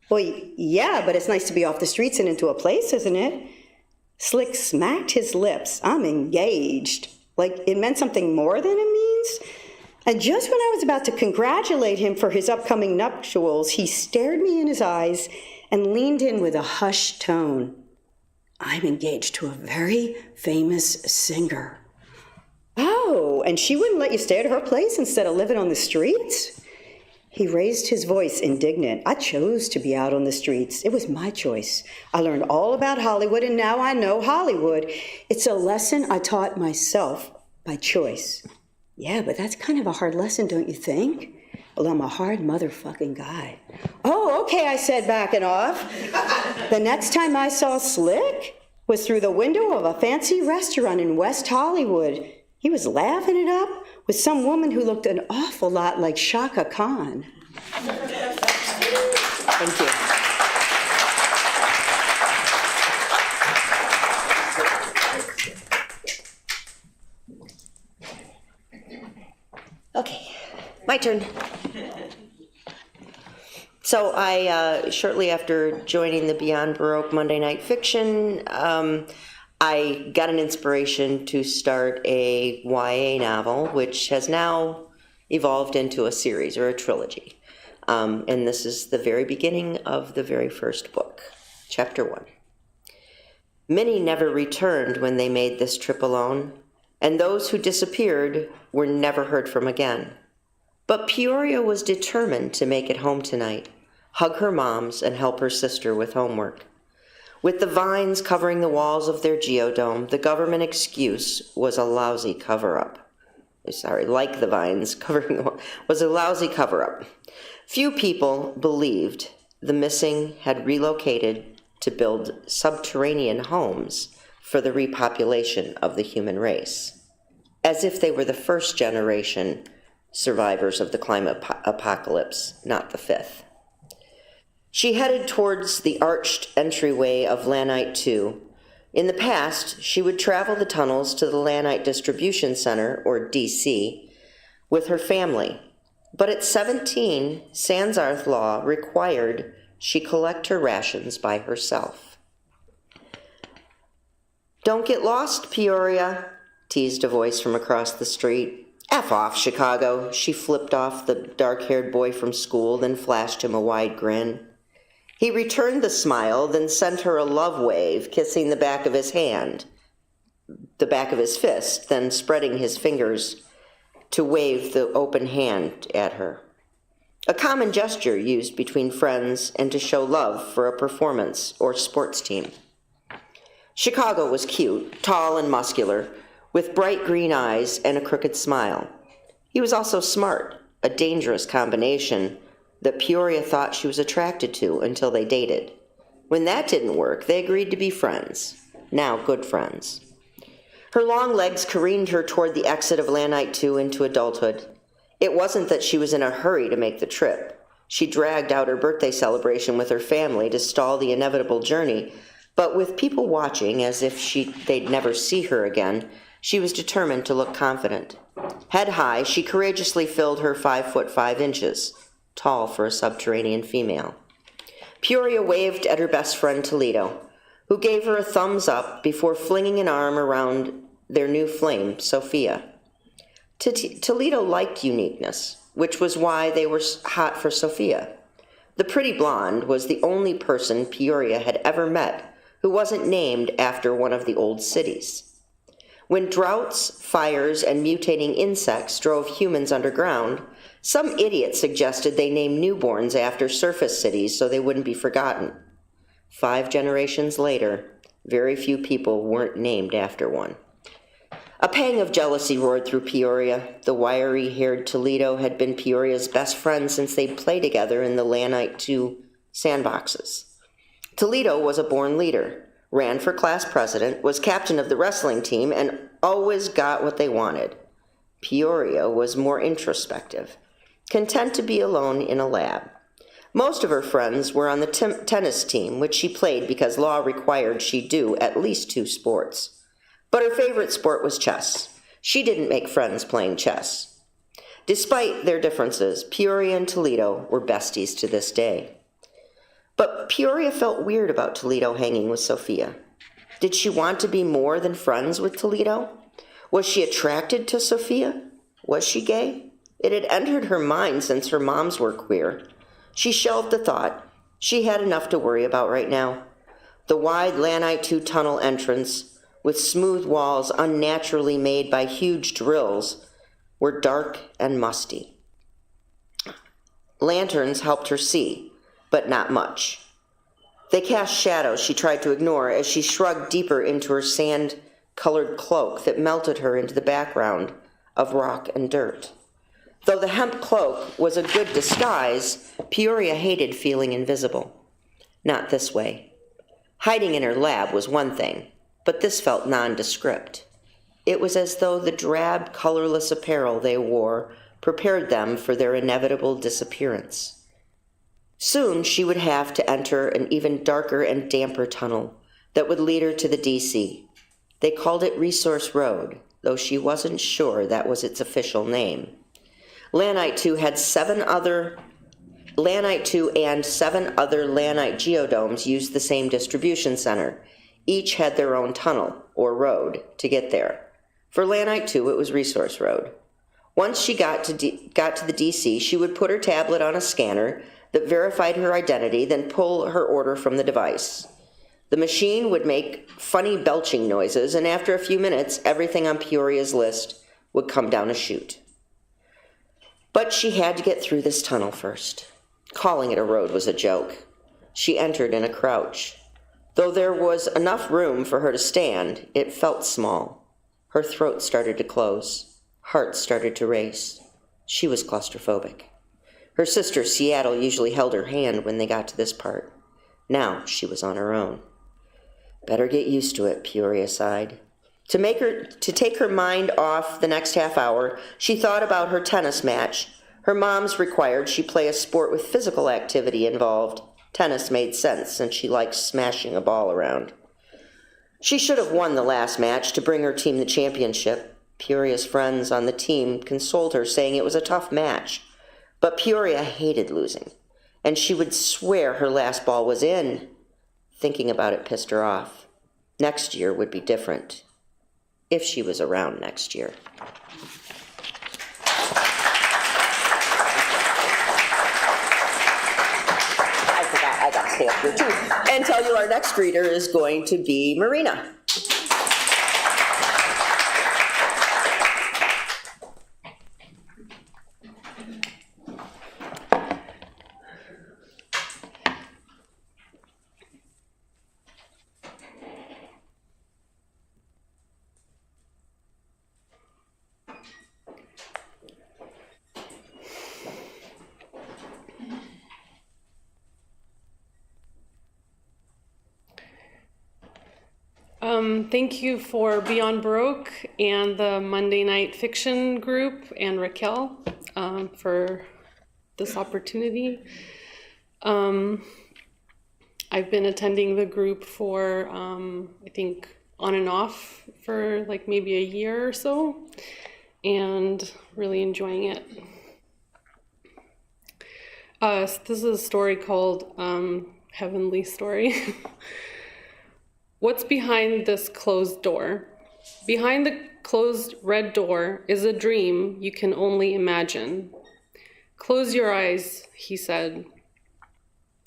"Well, yeah, but it's nice to be off the streets and into a place, isn't it?" Slick smacked his lips. "I'm engaged." Like it meant something more than it means. And just when I was about to congratulate him for his upcoming nuptials, he stared me in his eyes and leaned in with a hushed tone. "I'm engaged to a very famous singer." "Oh, and she wouldn't let you stay at her place instead of living on the streets?" He raised his voice, indignant. "I chose to be out on the streets. It was my choice. I learned all about Hollywood, and now I know Hollywood. It's a lesson I taught myself by choice." "Yeah, but that's kind of a hard lesson, don't you think?" "Well, I'm a hard motherfucking guy." "Oh, okay," I said, backing off. The next time I saw Slick was through the window of a fancy restaurant in West Hollywood. He was laughing it up with some woman who looked an awful lot like Shaka Khan. Thank you. Okay, my turn. So I, shortly after joining the Beyond Baroque Monday Night Fiction, I got an inspiration to start a YA novel, which has now evolved into a series or a trilogy. And this is the very beginning of the very first book. Chapter 1. Many never returned when they made this trip alone, and those who disappeared were never heard from again. But Peoria was determined to make it home tonight, hug her moms, and help her sister with homework. With the vines covering the walls of their geodome, the government excuse was a lousy cover-up. Like the vines covering the wall, was a lousy cover-up. Few people believed the missing had relocated to build subterranean homes for the repopulation of the human race, as if they were the first generation survivors of the climate apocalypse, not the fifth. She headed towards the arched entryway of Lanite 2. In the past, she would travel the tunnels to the Lanite Distribution Center, or DC, with her family. But at 17, Sansarth law required she collect her rations by herself. "Don't get lost, Peoria," teased a voice from across the street. "F off, Chicago." She flipped off the dark-haired boy from school, then flashed him a wide grin. He returned the smile, then sent her a love wave, kissing the back of his fist, then spreading his fingers to wave the open hand at her. A common gesture used between friends and to show love for a performance or sports team. Chicago was cute, tall and muscular, with bright green eyes and a crooked smile. He was also smart, a dangerous combination that Peoria thought she was attracted to until they dated. When that didn't work, they agreed to be friends, now good friends. Her long legs careened her toward the exit of Lanite 2 into adulthood. It wasn't that she was in a hurry to make the trip. She dragged out her birthday celebration with her family to stall the inevitable journey, but with people watching as if they'd never see her again, she was determined to look confident. Head high, she courageously filled her 5'5", tall for a subterranean female. Peoria waved at her best friend Toledo, who gave her a thumbs up before flinging an arm around their new flame, Sophia. Toledo liked uniqueness, which was why they were hot for Sophia. The pretty blonde was the only person Peoria had ever met who wasn't named after one of the old cities. When droughts, fires, and mutating insects drove humans underground, some idiot suggested they name newborns after surface cities so they wouldn't be forgotten. 5 generations later, very few people weren't named after one. A pang of jealousy roared through Peoria. The wiry-haired Toledo had been Peoria's best friend since they'd played together in the Lanite 2 sandboxes. Toledo was a born leader, ran for class president, was captain of the wrestling team, and always got what they wanted. Peoria was more introspective, content to be alone in a lab. Most of her friends were on the tennis team, which she played because law required she do at least 2 sports. But her favorite sport was chess. She didn't make friends playing chess. Despite their differences, Peoria and Toledo were besties to this day. But Peoria felt weird about Toledo hanging with Sophia. Did she want to be more than friends with Toledo? Was she attracted to Sophia? Was she gay? It had entered her mind since her moms were queer. She shelved the thought. She had enough to worry about right now. The wide Lanite 2 tunnel entrance, with smooth walls unnaturally made by huge drills, were dark and musty. Lanterns helped her see, but not much. They cast shadows she tried to ignore as she shrugged deeper into her sand-colored cloak that melted her into the background of rock and dirt. Though the hemp cloak was a good disguise, Peoria hated feeling invisible. Not this way. Hiding in her lab was one thing, but this felt nondescript. It was as though the drab, colorless apparel they wore prepared them for their inevitable disappearance. Soon she would have to enter an even darker and damper tunnel that would lead her to the DC. They called it Resource Road, though she wasn't sure that was its official name. Lanite 2 and 7 other Lanite geodomes used the same distribution center. Each had their own tunnel, or road, to get there. For Lanite 2, it was Resource Road. Once she got to the DC, she would put her tablet on a scanner that verified her identity, then pull her order from the device. The machine would make funny belching noises, and after a few minutes, everything on Peoria's list would come down a chute. But she had to get through this tunnel first. Calling it a road was a joke. She entered in a crouch. Though there was enough room for her to stand, it felt small. Her throat started to close. Heart started to race. She was claustrophobic. Her sister, Seattle, usually held her hand when they got to this part. Now she was on her own. Better get used to it, Peoria sighed. To take her mind off the next half hour, she thought about her tennis match. Her mom's required she play a sport with physical activity involved. Tennis made sense, since she liked smashing a ball around. She should have won the last match to bring her team the championship. Peoria's friends on the team consoled her, saying it was a tough match. But Peoria hated losing, and she would swear her last ball was in. Thinking about it pissed her off. Next year would be different. If she was around next year. I forgot, I got to stay up here too. And tell you our next reader is going to be Marina. Thank you for Beyond Baroque and the Monday Night Fiction group and Raquel for this opportunity. I've been attending the group for, I think, on and off for like maybe a year or so, and really enjoying it. This is a story called Heavenly Story. What's behind this closed door? Behind the closed red door is a dream you can only imagine. Close your eyes, he said,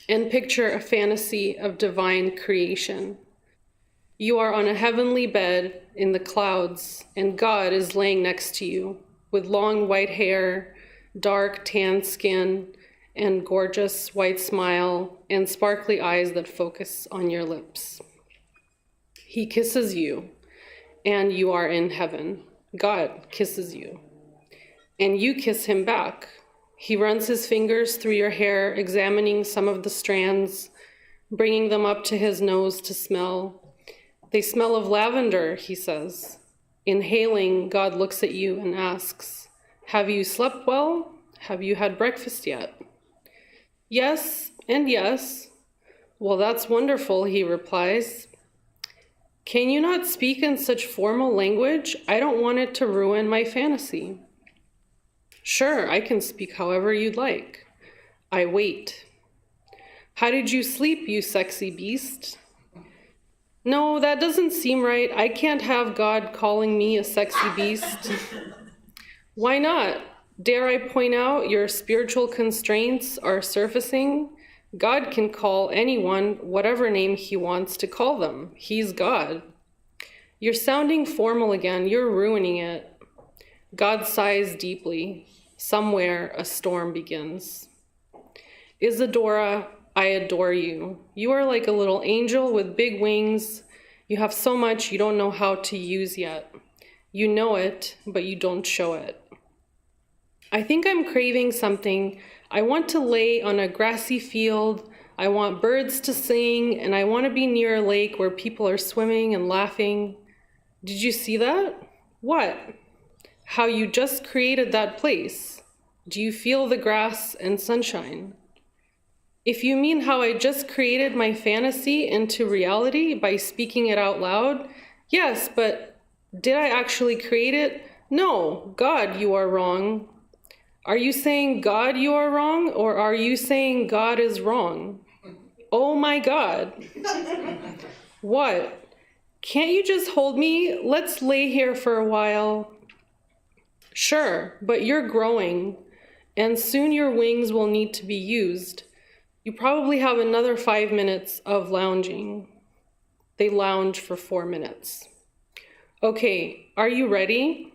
and picture a fantasy of divine creation. You are on a heavenly bed in the clouds, and God is laying next to you with long white hair, dark tan skin, and gorgeous white smile, and sparkly eyes that focus on your lips. He kisses you, and you are in heaven. God kisses you, and you kiss him back. He runs his fingers through your hair, examining some of the strands, bringing them up to his nose to smell. They smell of lavender, he says. Inhaling, God looks at you and asks, have you slept well? Have you had breakfast yet? Yes, and yes. Well, that's wonderful, he replies. Can you not speak in such formal language? I don't want it to ruin my fantasy. Sure, I can speak however you'd like. I wait. How did you sleep, you sexy beast? No, that doesn't seem right. I can't have God calling me a sexy beast. Why not? Dare I point out your spiritual constraints are surfacing? God can call anyone whatever name he wants to call them. He's God. You're sounding formal again. You're ruining it. God sighs deeply. Somewhere a storm begins. Isadora, I adore you. You are like a little angel with big wings. You have so much you don't know how to use yet. You know it, but you don't show it. I think I'm craving something. I want to lay on a grassy field. I want birds to sing, and I want to be near a lake where people are swimming and laughing. Did you see that? What? How you just created that place. Do you feel the grass and sunshine? If you mean how I just created my fantasy into reality by speaking it out loud, yes, but did I actually create it? No, God, you are wrong. Are you saying God, you are wrong, or are you saying God is wrong? Oh my God. What? Can't you just hold me? Let's lay here for a while. Sure, but you're growing, and soon your wings will need to be used. You probably have another 5 minutes of lounging. They lounge for 4 minutes. Okay, are you ready?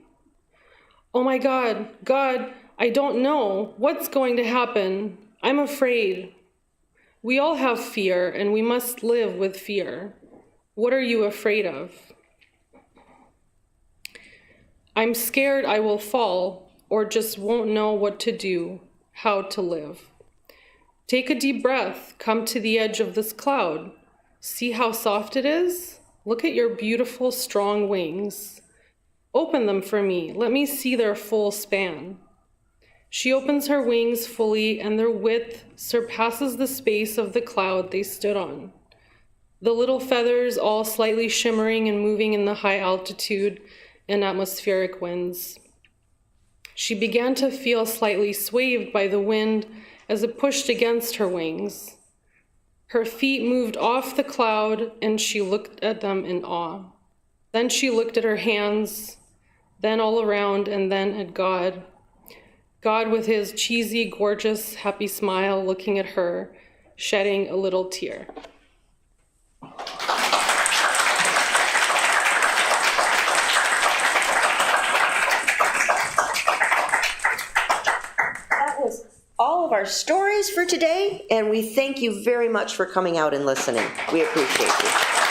Oh my God, I don't know. What's going to happen? I'm afraid. We all have fear, and we must live with fear. What are you afraid of? I'm scared I will fall, or just won't know what to do, how to live. Take a deep breath. Come to the edge of this cloud. See how soft it is? Look at your beautiful, strong wings. Open them for me. Let me see their full span. She opens her wings fully, and their width surpasses the space of the cloud they stood on. The little feathers all slightly shimmering and moving in the high altitude and atmospheric winds. She began to feel slightly swayed by the wind as it pushed against her wings. Her feet moved off the cloud, and she looked at them in awe. Then she looked at her hands, then all around, and then at God. God with his cheesy, gorgeous, happy smile looking at her, shedding a little tear. That was all of our stories for today, and we thank you very much for coming out and listening. We appreciate you.